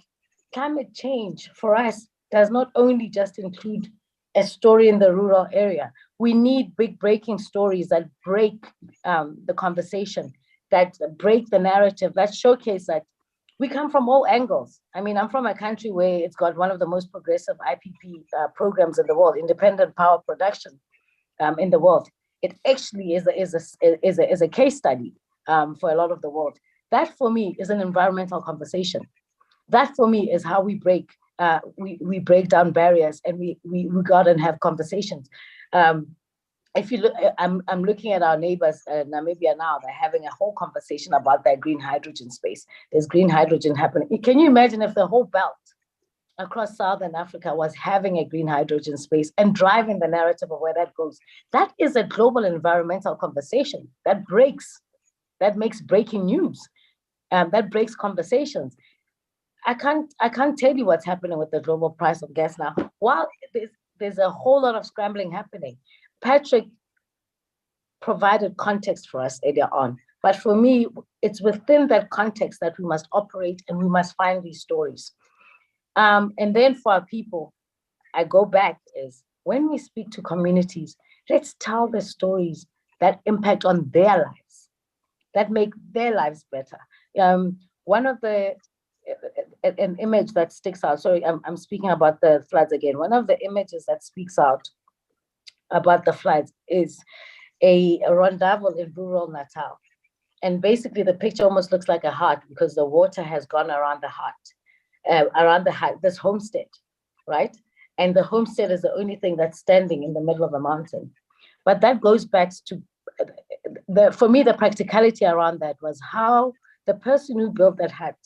S4: climate change for us does not only just include a story in the rural area. We need big breaking stories that break the conversation, that break the narrative, that showcase that we come from all angles. I mean, I'm from a country where it's got one of the most progressive IPP programs in the world, independent power production in the world. It actually is a case study for a lot of the world. That for me is an environmental conversation. That for me is how we break we break down barriers and we go out and have conversations. If you look, I'm looking at our neighbors in Namibia now. They're having a whole conversation about their green hydrogen space. There's green hydrogen happening. Can you imagine if the whole belt across Southern Africa was having a green hydrogen space and driving the narrative of where that goes? That is a global environmental conversation that makes breaking news, that breaks conversations. I can't tell you what's happening with the global price of gas now. While there's a whole lot of scrambling happening, Patrick provided context for us earlier on. But for me, it's within that context that we must operate and we must find these stories. And then for our people, I go back is when we speak to communities, let's tell the stories that impact on their lives, that make their lives better. One of an image that sticks out, sorry, I'm speaking about the floods again. One of the images that speaks out about the floods is a rondavel in rural Natal. And basically the picture almost looks like a heart because the water has gone around the heart, this homestead, right? And the homestead is the only thing that's standing in the middle of a mountain. But that goes back to, for me, the practicality around that was how the person who built that hut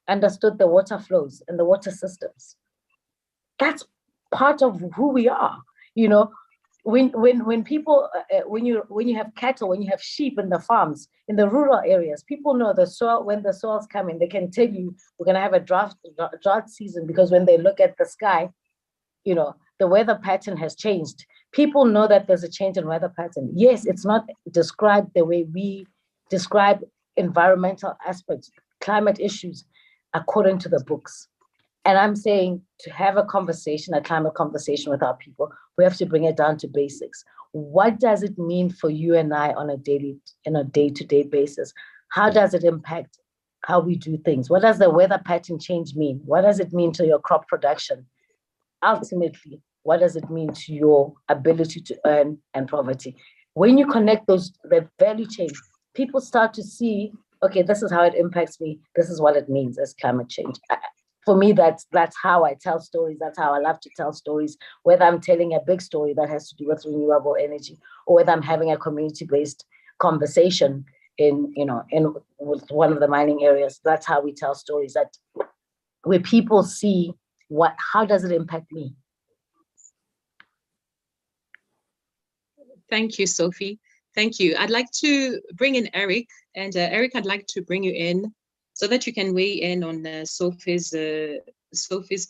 S4: understood the water flows and the water systems. That's part of who we are, When people, when you have cattle, when you have sheep in the farms, in the rural areas, people know the soil. When the soils come in, they can tell you we're going to have a drought season because when they look at the sky, the weather pattern has changed. People know that there's a change in weather pattern. Yes, it's not described the way we describe environmental aspects, climate issues, according to the books. And I'm saying to have a climate conversation with our people, we have to bring it down to basics. What does it mean for you and I on a day-to-day basis? How does it impact how we do things? What does the weather pattern change mean? What does it mean to your crop production? Ultimately, what does it mean to your ability to earn and poverty? When you connect that value chain, people start to see, okay, this is how it impacts me. This is what it means as climate change. for me, that's how I tell stories. That's how I love to tell stories, whether I'm telling a big story that has to do with renewable energy, or whether I'm having a community-based conversation with one of the mining areas. That's how we tell stories, that where people see how does it impact me.
S3: Thank you, Sophie. Thank you. I'd like to bring in Eric, and Eric, I'd like to bring you in so that you can weigh in on Sophie's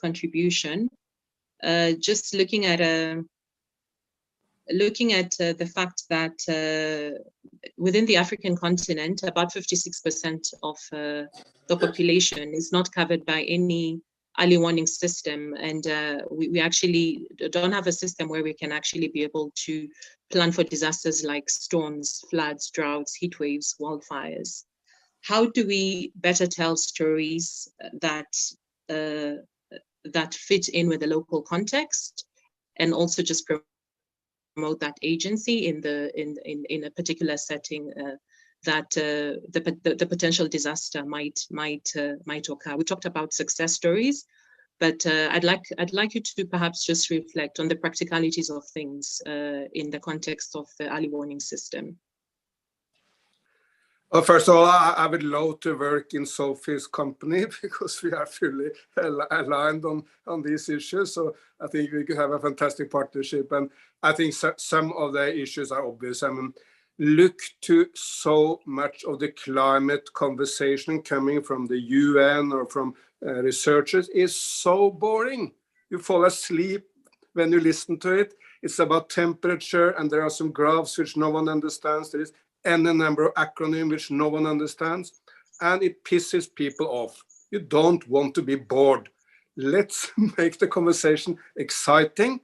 S3: contribution. Just looking at the fact that within the African continent, about 56% of the population is not covered by any early warning system, and we actually don't have a system where we can actually be able to plan for disasters like storms, floods, droughts, heat waves, wildfires. How do we better tell stories that fit in with the local context, and also just promote that agency in a particular setting that the potential disaster might occur? We talked about success stories, but I'd like you to perhaps just reflect on the practicalities of things in the context of the early warning system.
S7: Well, first of all, I would love to work in Sophie's company because we are fully aligned on these issues. So I think we could have a fantastic partnership. And I think some of the issues are obvious. I mean, look to so much of the climate conversation coming from the UN or from researchers is so boring. You fall asleep when you listen to it. It's about temperature, and there are some graphs which no one understands. There is any number of acronyms which no one understands, and it pisses people off. You don't want to be bored. Let's make the conversation exciting.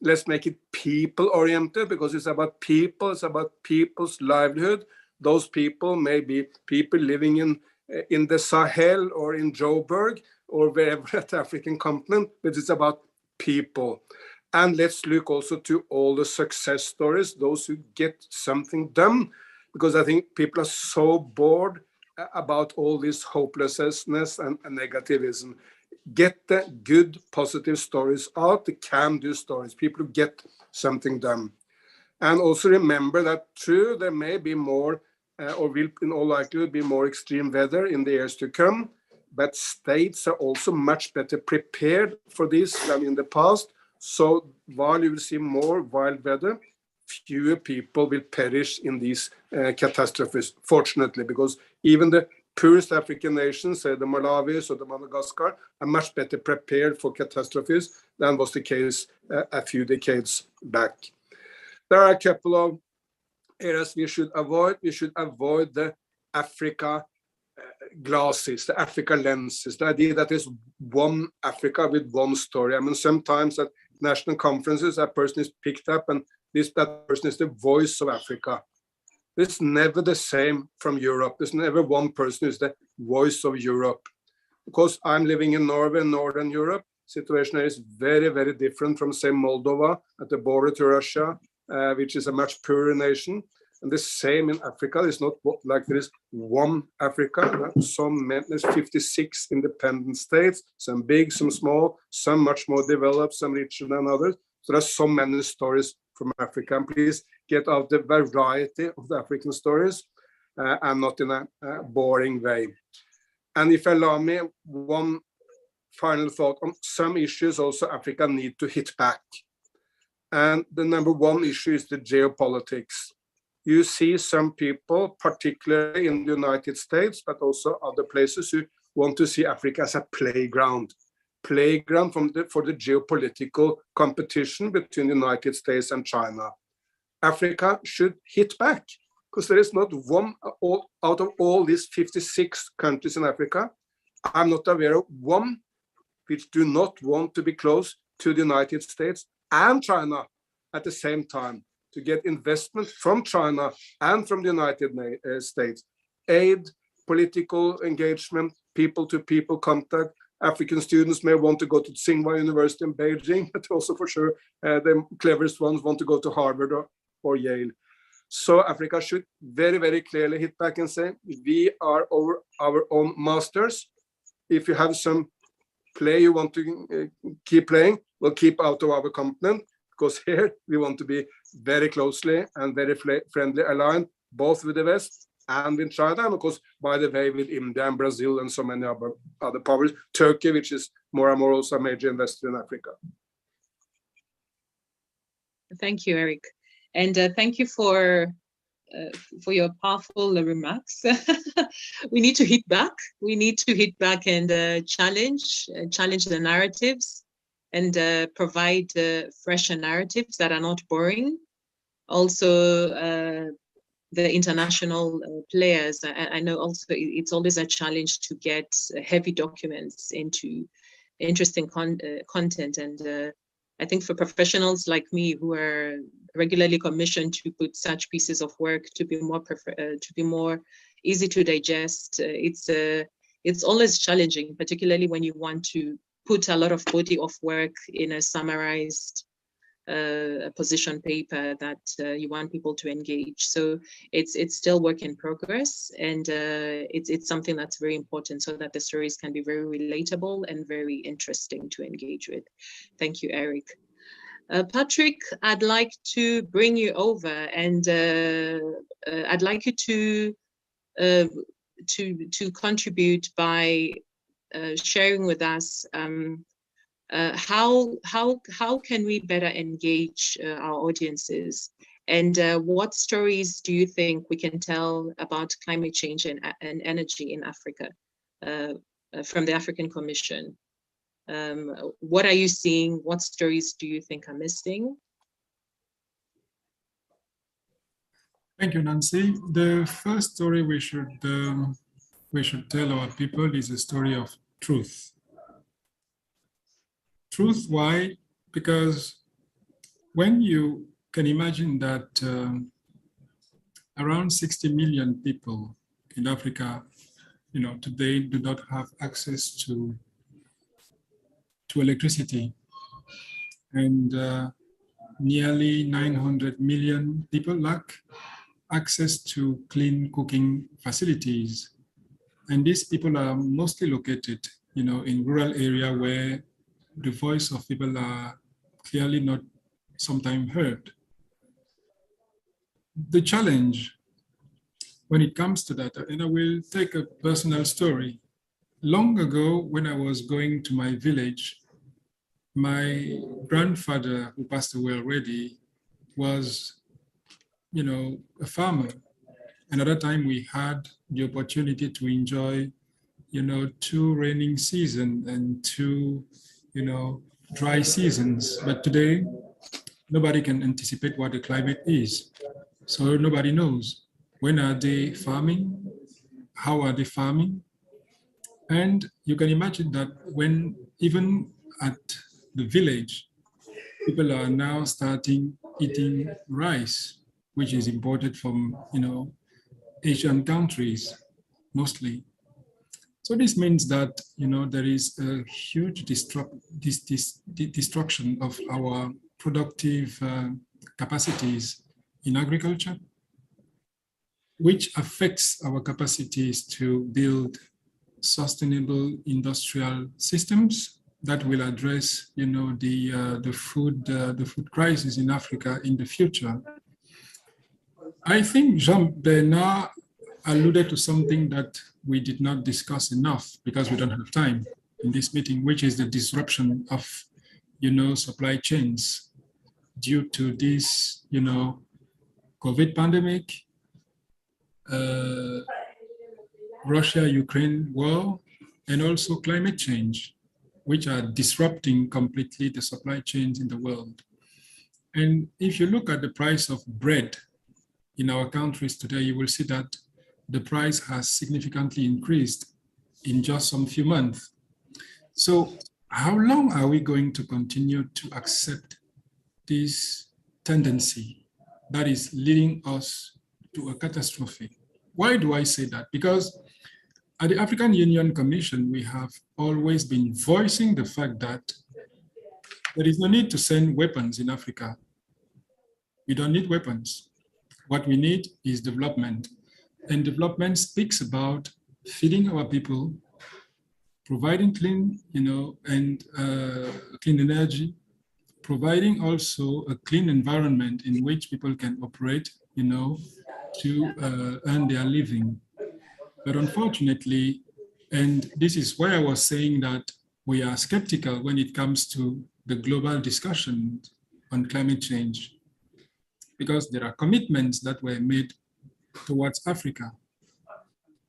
S7: Let's make it people-oriented, because it's about people, it's about people's livelihood. Those people may be people living in the Sahel or in Joburg or wherever at the African continent, but it's about people. And let's look also to all the success stories, those who get something done, because I think people are so bored about all this hopelessness and negativism. Get the good, positive stories out, the can-do stories, people who get something done. And also remember that true, there may be more, or will in all likelihood be more extreme weather in the years to come, but states are also much better prepared for this than in the past. So while you will see more wild weather, fewer people will perish in these catastrophes, fortunately, because even the poorest African nations, say the Malawis or the Madagascar, are much better prepared for catastrophes than was the case a few decades back. There are a couple of areas we should avoid. We should avoid the Africa glasses, the Africa lenses, the idea that there's one Africa with one story. I mean, sometimes at national conferences, a person is picked up and that person is the voice of Africa. It's never the same from Europe. There's never one person who's the voice of Europe. Because I'm living in Norway, Northern Europe, situation is very, very different from, say, Moldova at the border to Russia, which is a much poorer nation. And the same in Africa. It's not like there is one Africa. There's 56 independent states, some big, some small, some much more developed, some richer than others. So there are so many stories from Africa. And please get out the variety of the African stories and not in a boring way. And if you allow me one final thought on some issues also Africa need to hit back. And the number one issue is the geopolitics. You see some people, particularly in the United States, but also other places, who want to see Africa as a playground for the geopolitical competition between the United States and China. Africa should hit back, because there is not one out of all these 56 countries in Africa, I'm not aware of one which do not want to be close to the United States and China at the same time, to get investment from China and from the United States, aid, political engagement, people-to-people contact. African students may want to go to Tsinghua University in Beijing, but also for sure the cleverest ones want to go to Harvard or Yale. So Africa should very, very clearly hit back and say, we are our own masters. If you have some play you want to keep playing will keep out of our continent, because here we want to be very closely and very friendly aligned, both with the West and with China, and of course, by the way, with India and Brazil and so many other powers, Turkey, which is more and more also a major investor in Africa.
S3: Thank you, Eric. And thank you for your powerful remarks. We need to hit back. We need to hit back and challenge the narratives and provide fresher narratives that are not boring. Also, the international players, I know also it's always a challenge to get heavy documents into interesting content. And I think for professionals like me who are regularly commissioned to put such pieces of work to be more easy to digest, it's always challenging, particularly when you want to put a lot of body of work in a summarized position paper that you want people to engage. So it's still work in progress, and it's something that's very important so that the stories can be very relatable and very interesting to engage with. Thank you, Eric. Patrick, I'd like to bring you over, and I'd like you to contribute by sharing with us how can we better engage our audiences, and what stories do you think we can tell about climate change and energy in Africa from the African Commission? What are you seeing? What stories do you think are missing?
S5: Thank you, Nancy. The first story we should tell our people is a story of truth. Truth, why? Because when you can imagine that around 60 million people in Africa, today do not have access to electricity, and nearly 900 million people lack access to clean cooking facilities. And these people are mostly located, in rural area where the voice of people are clearly not sometimes heard. The challenge when it comes to that, and I will take a personal story. Long ago, when I was going to my village, my grandfather, who passed away already, was, a farmer. And at that time, we had the opportunity to enjoy, 2 raining seasons and 2, dry seasons. But today, nobody can anticipate what the climate is. So nobody knows. When are they farming? How are they farming? And you can imagine that when even at the village, people are now starting eating rice, which is imported from, Asian countries, mostly. So this means that, there is a huge destruction of our productive capacities in agriculture, which affects our capacities to build sustainable industrial systems that will address, the food crisis in Africa in the future. I think Jean-Bernard alluded to something that we did not discuss enough because we don't have time in this meeting, which is the disruption of, supply chains due to this, COVID pandemic, Russia-Ukraine war, and also climate change, which are disrupting completely the supply chains in the world. And if you look at the price of bread in our countries today, you will see that the price has significantly increased in just some few months. So how long are we going to continue to accept this tendency that is leading us to a catastrophe? Why do I say that? Because at the African Union Commission, we have always been voicing the fact that there is no need to send weapons in Africa. We don't need weapons. What we need is development. And development speaks about feeding our people, providing clean, and clean energy, providing also a clean environment in which people can operate, to earn their living. But unfortunately, and this is why I was saying that we are skeptical when it comes to the global discussion on climate change, because there are commitments that were made towards Africa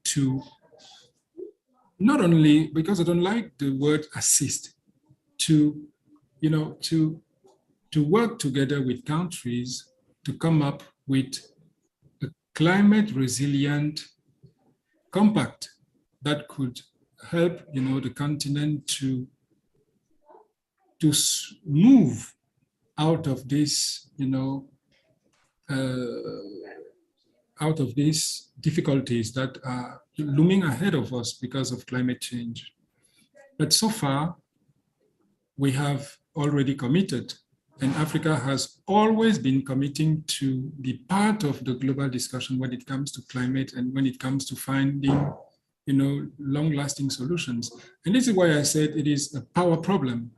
S5: to not only, because I don't like the word assist, to work together with countries to come up with a climate resilient compact that could help, the continent to move out of this, out of these difficulties that are looming ahead of us because of climate change. But so far, we have already committed, and Africa has always been committing to be part of the global discussion when it comes to climate and when it comes to finding, long-lasting solutions. And this is why I said it is a power problem.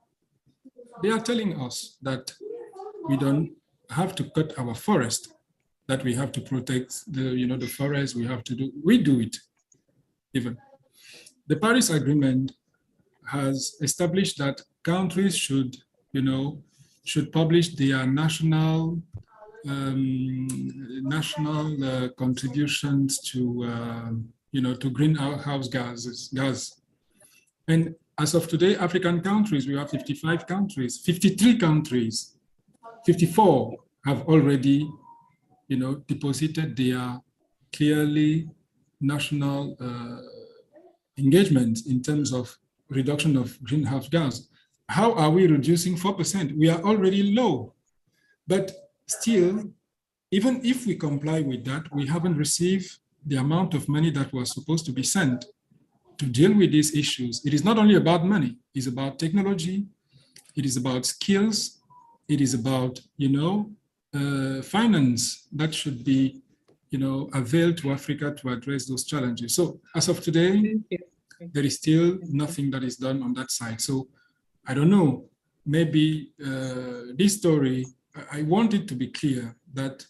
S5: They are telling us that we don't have to cut our forest, that we have to protect the forest, we do it even. The Paris Agreement has established that countries should publish their national contributions to to greenhouse gas. And as of today, African countries, we have 55 countries, 53 countries, 54 have already deposited their clearly national engagement in terms of reduction of greenhouse gas. How are we reducing 4%? We are already low. But still, even if we comply with that, we haven't received the amount of money that was supposed to be sent to deal with these issues. It is not only about money, it's about technology, it is about skills, it is about, finance that should be, availed to Africa to address those challenges. So as of today, there is still nothing that is done on that side. So I don't know, maybe this story, I want it to be clear that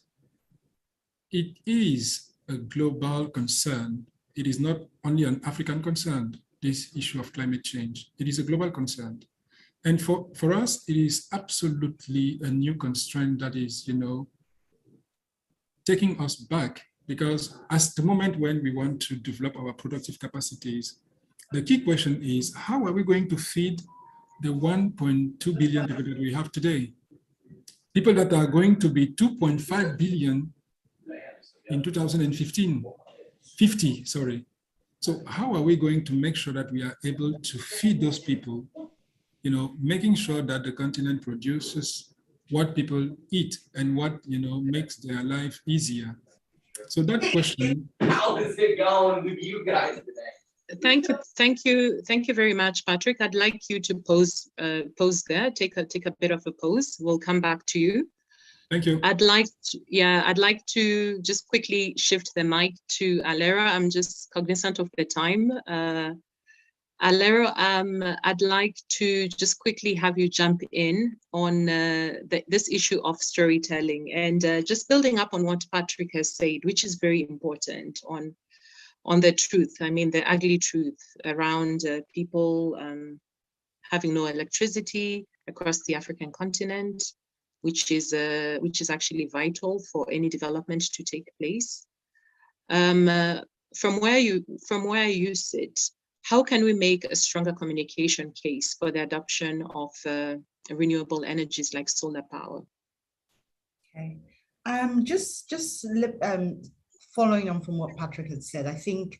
S5: it is a global concern. It is not only an African concern, this issue of climate change. It is a global concern. And for us, it is absolutely a new constraint that is, taking us back, because as the moment when we want to develop our productive capacities, the key question is, how are we going to feed the 1.2 billion people that we have today? People that are going to be 2.5 billion in 2050, sorry. So how are we going to make sure that we are able to feed those people, making sure that the continent produces what people eat and what, makes their life easier? So that question.
S8: How is it going with you guys today?
S3: Thank you very much, Patrick. I'd like you to pause there, take a bit of a pause. We'll come back to you.
S5: Thank you.
S3: I'd like to just quickly shift the mic to Alera. I'm just cognizant of the time. Alera, I'd like to just quickly have you jump in on this issue of storytelling and just building up on what Patrick has said, which is very important on the truth. I mean, the ugly truth around people having no electricity across the African continent, which is actually vital for any development to take place. From where you sit, how can we make a stronger communication case for the adoption of renewable energies like solar power?
S6: Okay, just following on from what Patrick had said, I think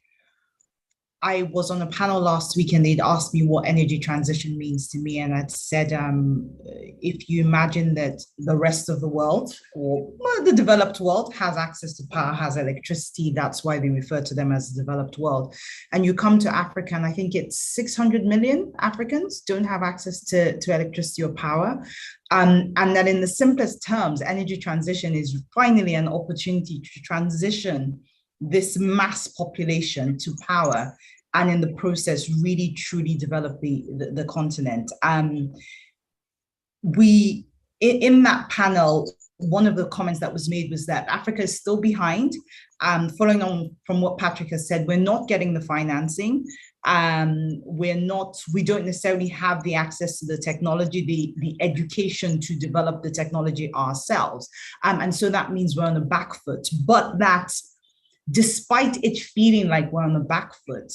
S6: I was on a panel last week and they'd asked me what energy transition means to me. And I'd said, if you imagine that the rest of the world, or the developed world, has access to power, has electricity, that's why they refer to them as the developed world. And you come to Africa, and I think it's 600 million Africans don't have access to electricity or power. And that in the simplest terms, energy transition is finally an opportunity to transition this mass population to power. and in the process really truly develop the continent. In that panel, one of the comments that was made was that Africa is still behind. Following on from what Patrick has said, we're not getting the financing. We don't necessarily have the access to the technology, the education to develop the technology ourselves. And so that means we're on the back foot, but that despite it feeling like we're on the back foot,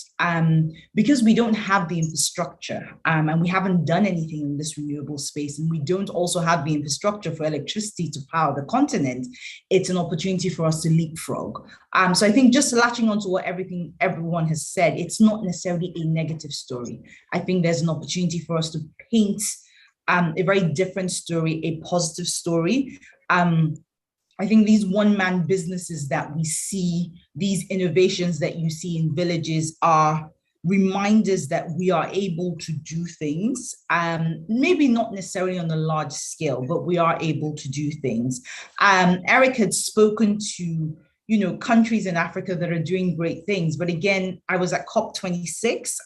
S6: because we don't have the infrastructure and we haven't done anything in this renewable space, and we don't also have the infrastructure for electricity to power the continent, it's an opportunity for us to leapfrog. So I think just latching onto what everyone has said, it's not necessarily a negative story. I think there's an opportunity for us to paint a very different story, a positive story. I think these one-man businesses that we see, these innovations that you see in villages are reminders that we are able to do things, maybe not necessarily on a large scale, but we are able to do things. Eric had spoken to, countries in Africa that are doing great things. But again, I was at COP26.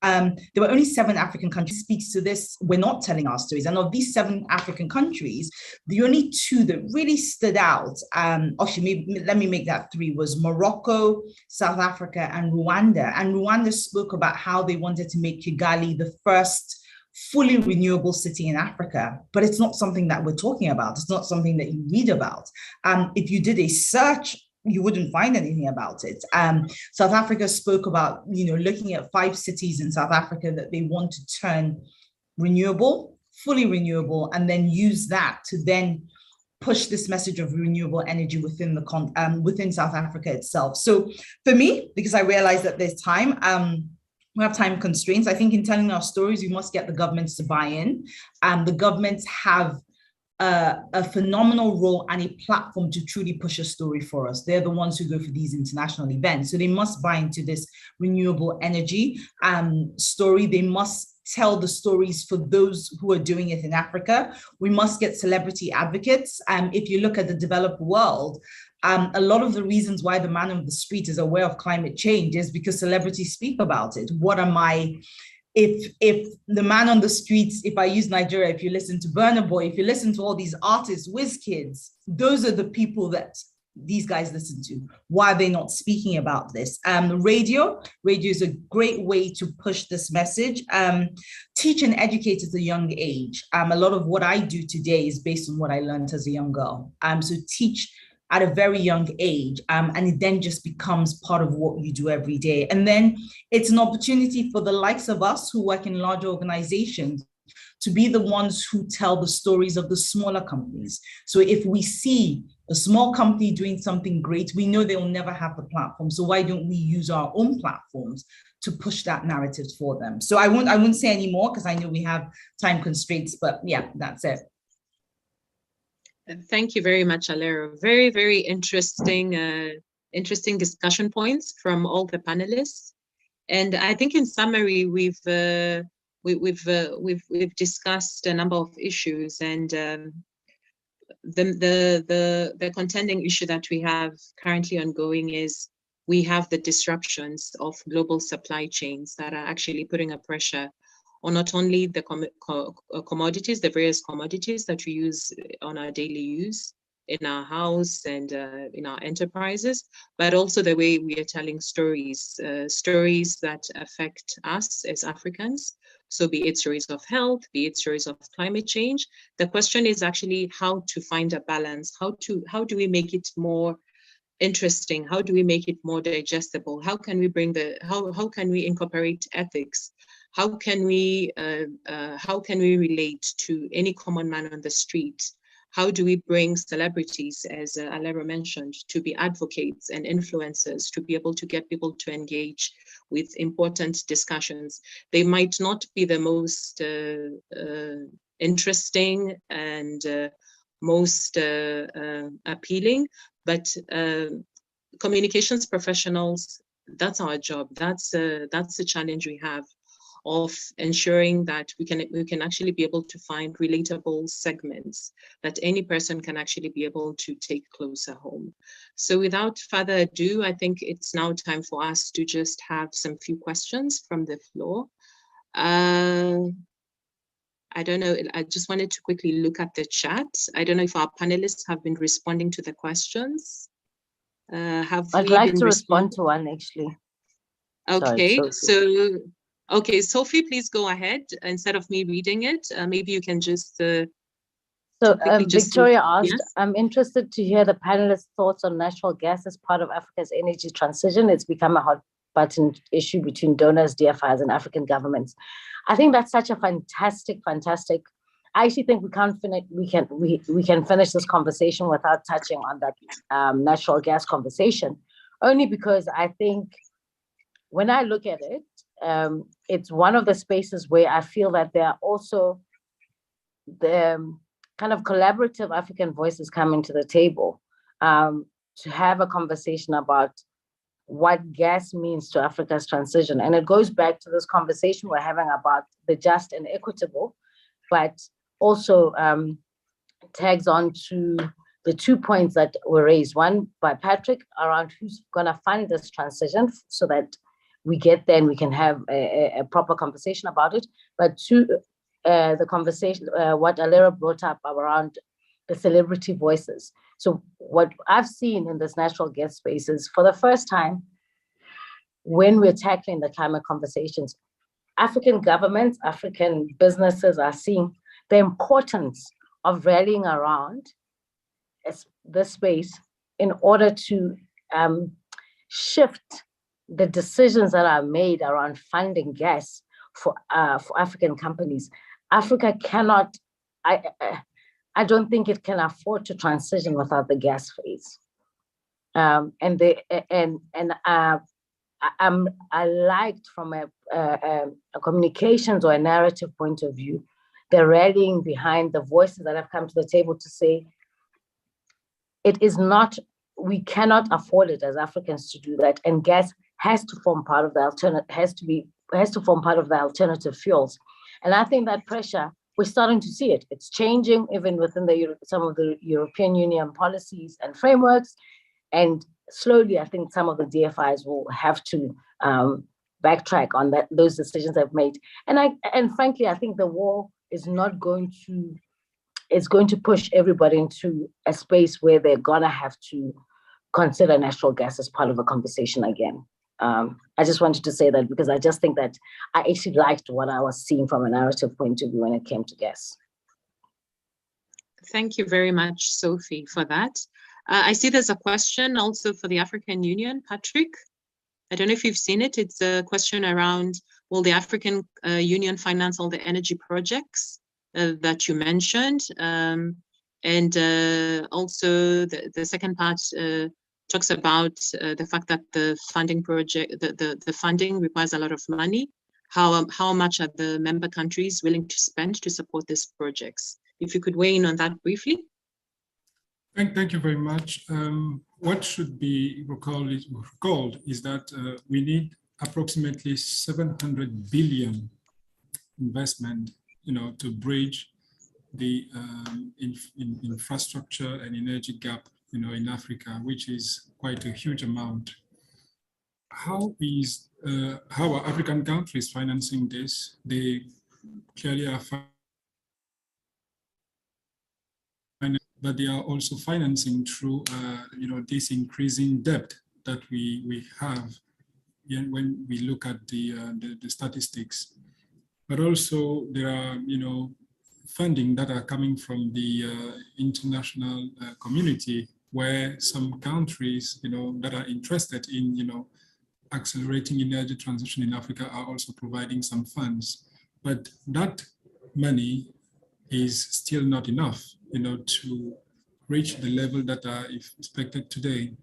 S6: There were only 7 African countries. Speaks to this, we're not telling our stories. And of these 7 African countries, the only 2 that really stood out, actually, let me make that 3, was Morocco, South Africa, and Rwanda. And Rwanda spoke about how they wanted to make Kigali the first fully renewable city in Africa, but it's not something that we're talking about. It's not something that you read about. If you did a search, you wouldn't find anything about it. South Africa spoke about, looking at 5 cities in South Africa that they want to turn renewable, fully renewable, and then use that to then push this message of renewable energy within within South Africa itself. So for me, because I realize that there's time, we have time constraints. I think in telling our stories, we must get the governments to buy in. The governments have a phenomenal role and a platform to truly push a story for us. They're the ones who go for these international events. So they must buy into this renewable energy story. They must tell the stories for those who are doing it in Africa. We must get celebrity advocates. If you look at the developed world, a lot of the reasons why the man on the street is aware of climate change is because celebrities speak about it. If the man on the streets, if I use Nigeria, if you listen to Burna Boy, if you listen to all these artists, WizKids, those are the people that these guys listen to. Why are they not speaking about this? Radio is a great way to push this message. Teach and educate at a young age. A lot of what I do today is based on what I learned as a young girl. So teach at a very young age, and it then just becomes part of what you do every day. And then it's an opportunity for the likes of us who work in large organizations to be the ones who tell the stories of the smaller companies. So if we see a small company doing something great, we know they will never have the platform. So why don't we use our own platforms to push that narrative for them? So I won't say any more because I know we have time constraints, but yeah, that's it.
S3: Thank you very much, Alero. Very, very interesting discussion points from all the panelists. And I think in summary, we've discussed a number of issues, and the contending issue that we have currently ongoing is we have the disruptions of global supply chains that are actually putting a pressure on not only the commodities, the various commodities that we use on our daily use in our house and in our enterprises, but also the way we are telling stories, stories that affect us as Africans. So be it stories of health, be it stories of climate change. The question is actually how to find a balance, how do we make it more interesting? How do we make it more digestible? How can we how can we incorporate ethics? How can we relate to any common man on the street? How do we bring celebrities, as Alero mentioned, to be advocates and influencers, to be able to get people to engage with important discussions? They might not be the most interesting and most appealing, but communications professionals, that's our job. That's the challenge we have of ensuring that we can actually be able to find relatable segments that any person can actually be able to take closer home. So without further ado, I think it's now time for us to just have some few questions from the floor. I don't know, I just wanted to quickly look at the chat. I don't know if our panelists have been responding to the questions.
S4: I'd like to respond to one, actually.
S3: Okay, okay, Sophie, please go ahead. Instead of me reading it, maybe you can just
S4: Victoria asked,
S3: yes?
S4: I'm interested to hear the panelists' thoughts on natural gas as part of Africa's energy transition. It's become a hot button issue between donors, DFIs, and African governments. I think that's such a fantastic. I actually think we can finish this conversation without touching on that natural gas conversation, only because I think when I look at it, it's one of the spaces where I feel that there are also the kind of collaborative African voices coming to the table to have a conversation about what gas means to Africa's transition. And it goes back to this conversation we're having about the just and equitable, but also tags on to the 2 points that were raised. One by Patrick around who's gonna fund this transition so that we get there and we can have a proper conversation about it. But two, the conversation, what Alera brought up around the celebrity voices. So what I've seen in this natural gas space is for the first time, when we're tackling the climate conversations, African governments, African businesses are seeing the importance of rallying around this space in order to shift the decisions that are made around funding gas for African companies. Africa cannot, I don't think it can afford to transition without the gas phase. I liked from a communications or a narrative point of view, the rallying behind the voices that have come to the table to say, it is not, we cannot afford it as Africans to do that, and gas has to form part of the alternative fuels. And I think that pressure, we're starting to see it. It's changing even within some of the European Union policies and frameworks. And slowly, I think some of the DFIs will have to backtrack on those decisions they've made. And frankly, I think the war is not going to, it's going to push everybody into a space where they're gonna have to consider natural gas as part of a conversation again. I just wanted to say that because I just think that I actually liked what I was seeing from a narrative point of view when it came to gas.
S3: Thank you very much, Sophie, for that. I see there's a question also for the African Union, Patrick. I don't know if you've seen it. It's a question around, will the African Union finance all the energy projects that you mentioned? And also the second part talks about the fact that the funding project, the funding requires a lot of money. How much are the member countries willing to spend to support these projects? If you could weigh in on that briefly.
S5: Thank you very much. What should be recalled is that we need approximately 700 billion investment, to bridge the infrastructure and energy gap, in Africa, which is quite a huge amount. How are African countries financing this? They clearly are but they are also financing through, this increasing debt that we have when we look at the statistics. But also there are, funding that are coming from the international community, where some countries, that are interested in, accelerating energy transition in Africa are also providing some funds. But that money is still not enough, to reach the level that are expected today.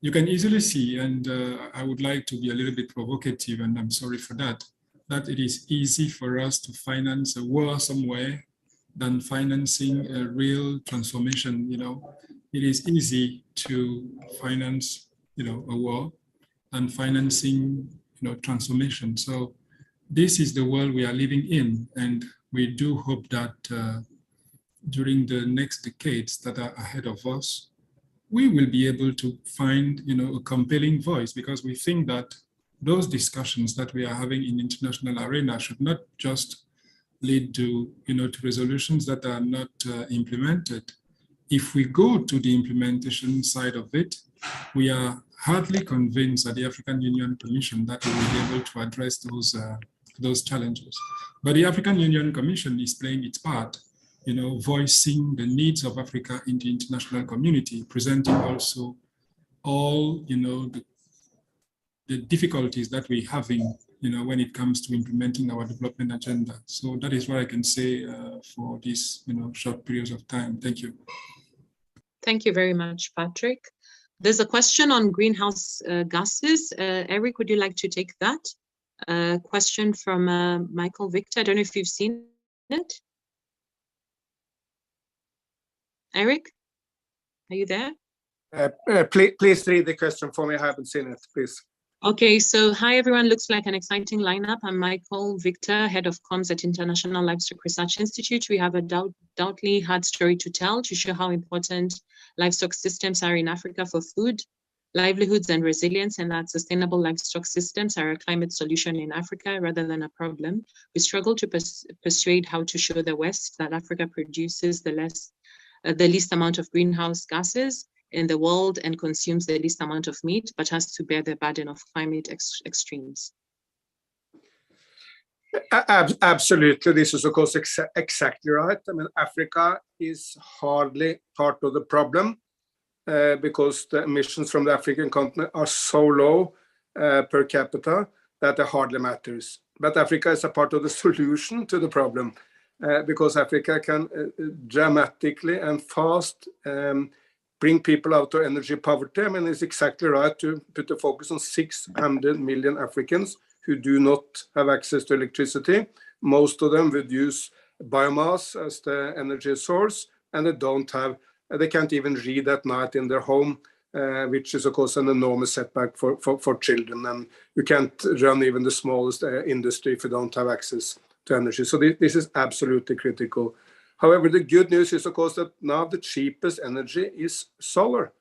S5: You can easily see, and I would like to be a little bit provocative, and I'm sorry for that it is easy for us to finance a war somewhere than financing a real transformation. It is easy to finance, a war than financing, transformation. So this is the world we are living in, and we do hope that during the next decades that are ahead of us, we will be able to find, a compelling voice, because we think that those discussions that we are having in international arena should not just lead to, to resolutions that are not implemented. If we go to the implementation side of it, we are hardly convinced at the African Union Commission that we will be able to address those challenges. But the African Union Commission is playing its part, voicing the needs of Africa in the international community, presenting also all, the difficulties that we're having, when it comes to implementing our development agenda. So that is what I can say for this, short periods of time. Thank you.
S3: Thank you very much, Patrick. There's a question on greenhouse gases. Eric, would you like to take that? Question from Michael Victor. I don't know if you've seen it. Eric, are you there?
S7: Please read the question for me. I haven't seen it, please.
S3: Okay, so hi everyone. Looks like an exciting lineup. I'm Michael Victor, Head of Comms at International Livestock Research Institute. We have a doubtly hard story to tell to show how important livestock systems are in Africa for food, livelihoods, and resilience, and that sustainable livestock systems are a climate solution in Africa rather than a problem. We struggle to persuade how to show the West that Africa produces the least amount of greenhouse gases in the world and consumes the least amount of meat, but has to bear the burden of climate extremes.
S7: Absolutely, this is of course exactly right. I mean, Africa is hardly part of the problem because the emissions from the African continent are so low per capita that it hardly matters. But Africa is a part of the solution to the problem because Africa can dramatically and fast bring people out of energy poverty. I mean, it's exactly right to put the focus on 600 million Africans who do not have access to electricity. Most of them would use biomass as the energy source, and they can't even read at night in their home, which is of course an enormous setback for children. And you can't run even the smallest industry if you don't have access to energy. So this is absolutely critical. However, the good news is, of course, that now the cheapest energy is solar.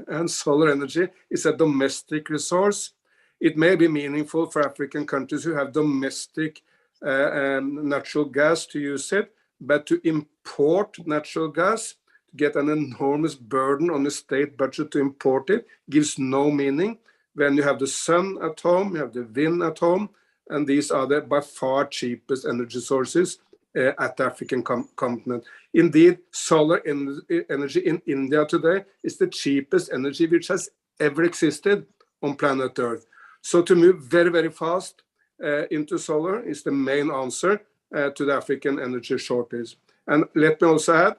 S7: And solar energy is a domestic resource. It may be meaningful for African countries who have domestic natural gas to use it, but to import natural gas, to get an enormous burden on the state budget to import it, gives no meaning. When you have the sun at home, you have the wind at home, and these are the by far cheapest energy sources at the African continent. Indeed, solar energy in India today is the cheapest energy which has ever existed on planet Earth. So to move very, very fast into solar is the main answer to the African energy shortage. And let me also add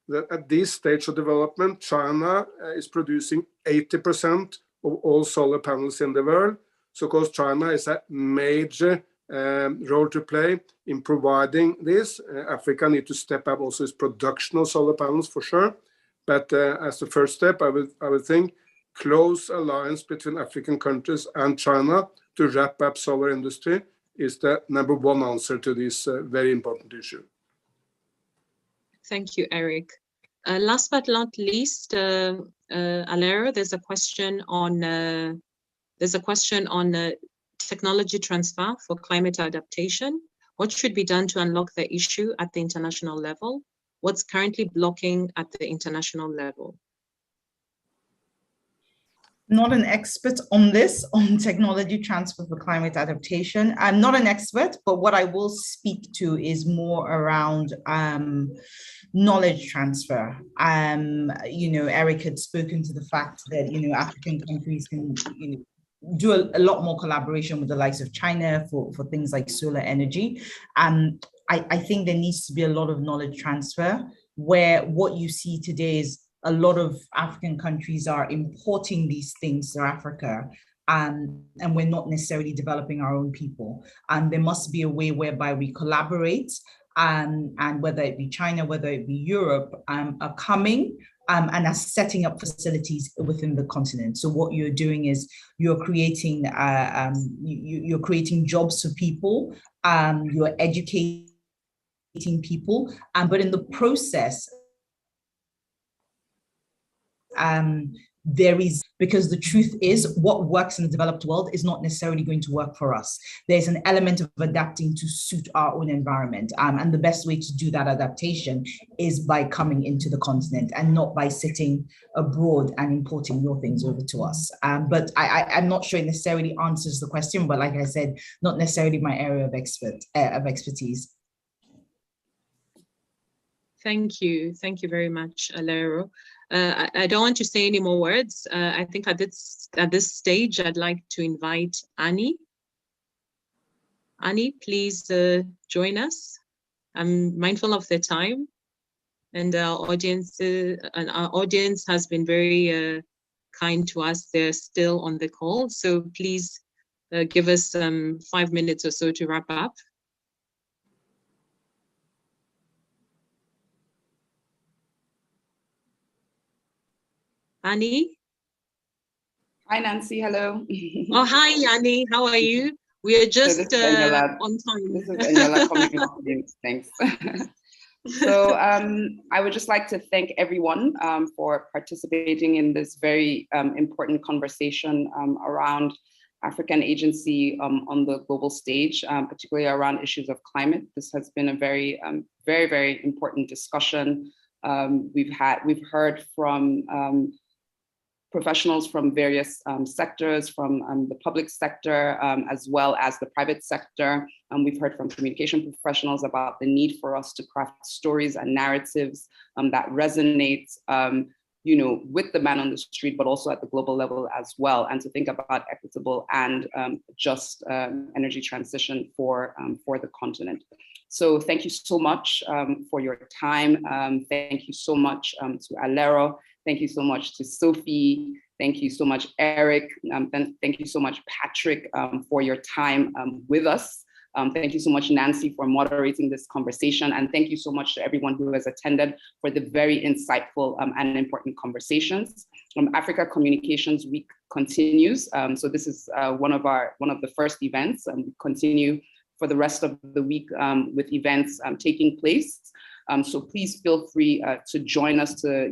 S7: that at this stage of development, China is producing 80% of all solar panels in the world. So of course, China is a major role to play in providing this. Africa needs to step up also its production of solar panels for sure. But as the first step, I would think close alliance between African countries and China to wrap up solar industry is the #1 answer to this very important issue.
S3: Thank you, Eric. Last but not least, Alero, there's a question on technology transfer for climate adaptation. What should be done to unlock the issue at the international level? What's currently blocking at the international level?
S6: Not an expert on this, on technology transfer for climate adaptation. I'm not an expert, but what I will speak to is more around knowledge transfer. Eric had spoken to the fact that, African countries can, do a lot more collaboration with the likes of China for things like solar energy. I think there needs to be a lot of knowledge transfer where what you see today is a lot of African countries are importing these things to Africa, and we're not necessarily developing our own people. And there must be a way whereby we collaborate, and whether it be China, whether it be Europe, are coming and are setting up facilities within the continent. So what you're doing is you're creating you're creating jobs for people, you're educating people, but in the process, there is, because the truth is what works in the developed world is not necessarily going to work for us. There's an element of adapting to suit our own environment. And the best way to do that adaptation is by coming into the continent and not by sitting abroad and importing your things over to us. But I'm not sure it necessarily answers the question, but like I said, not necessarily my area of expertise.
S3: Thank you. Thank you very much, Alero. I don't want to say any more words. I think at this stage, I'd like to invite Annie. Annie, please join us. I'm mindful of the time, and our audience has been very kind to us. They're still on the call, so please give us 5 minutes or so to wrap up. Annie?
S9: Hi, Nancy. Hello.
S3: Oh, hi, Annie. How are you? We are just on time.
S9: This is Daniela coming off mute. Thanks. So I would just like to thank everyone for participating in this very important conversation around African agency on the global stage, particularly around issues of climate. This has been a very, very important discussion. We've heard from professionals from various sectors, from the public sector, as well as the private sector. We've heard from communication professionals about the need for us to craft stories and narratives that resonate, with the man on the street, but also at the global level as well, and to think about equitable and just energy transition for the continent. So thank you so much for your time. Thank you so much to Alero. Thank you so much to Sophie. Thank you so much, Eric. Thank you so much, Patrick, for your time with us. Thank you so much, Nancy, for moderating this conversation. And thank you so much to everyone who has attended for the very insightful and important conversations. Africa Communications Week continues. So this is one of the first events. We continue for the rest of the week with events taking place. So please feel free to join us to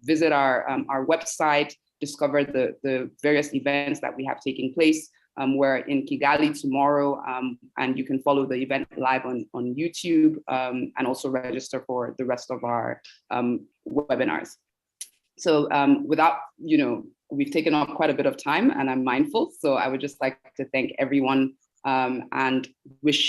S9: visit our website, discover the various events that we have taking place. We're in Kigali tomorrow, and you can follow the event live on YouTube, and also register for the rest of our webinars. So we've taken up quite a bit of time, and I'm mindful. So I would just like to thank everyone and wish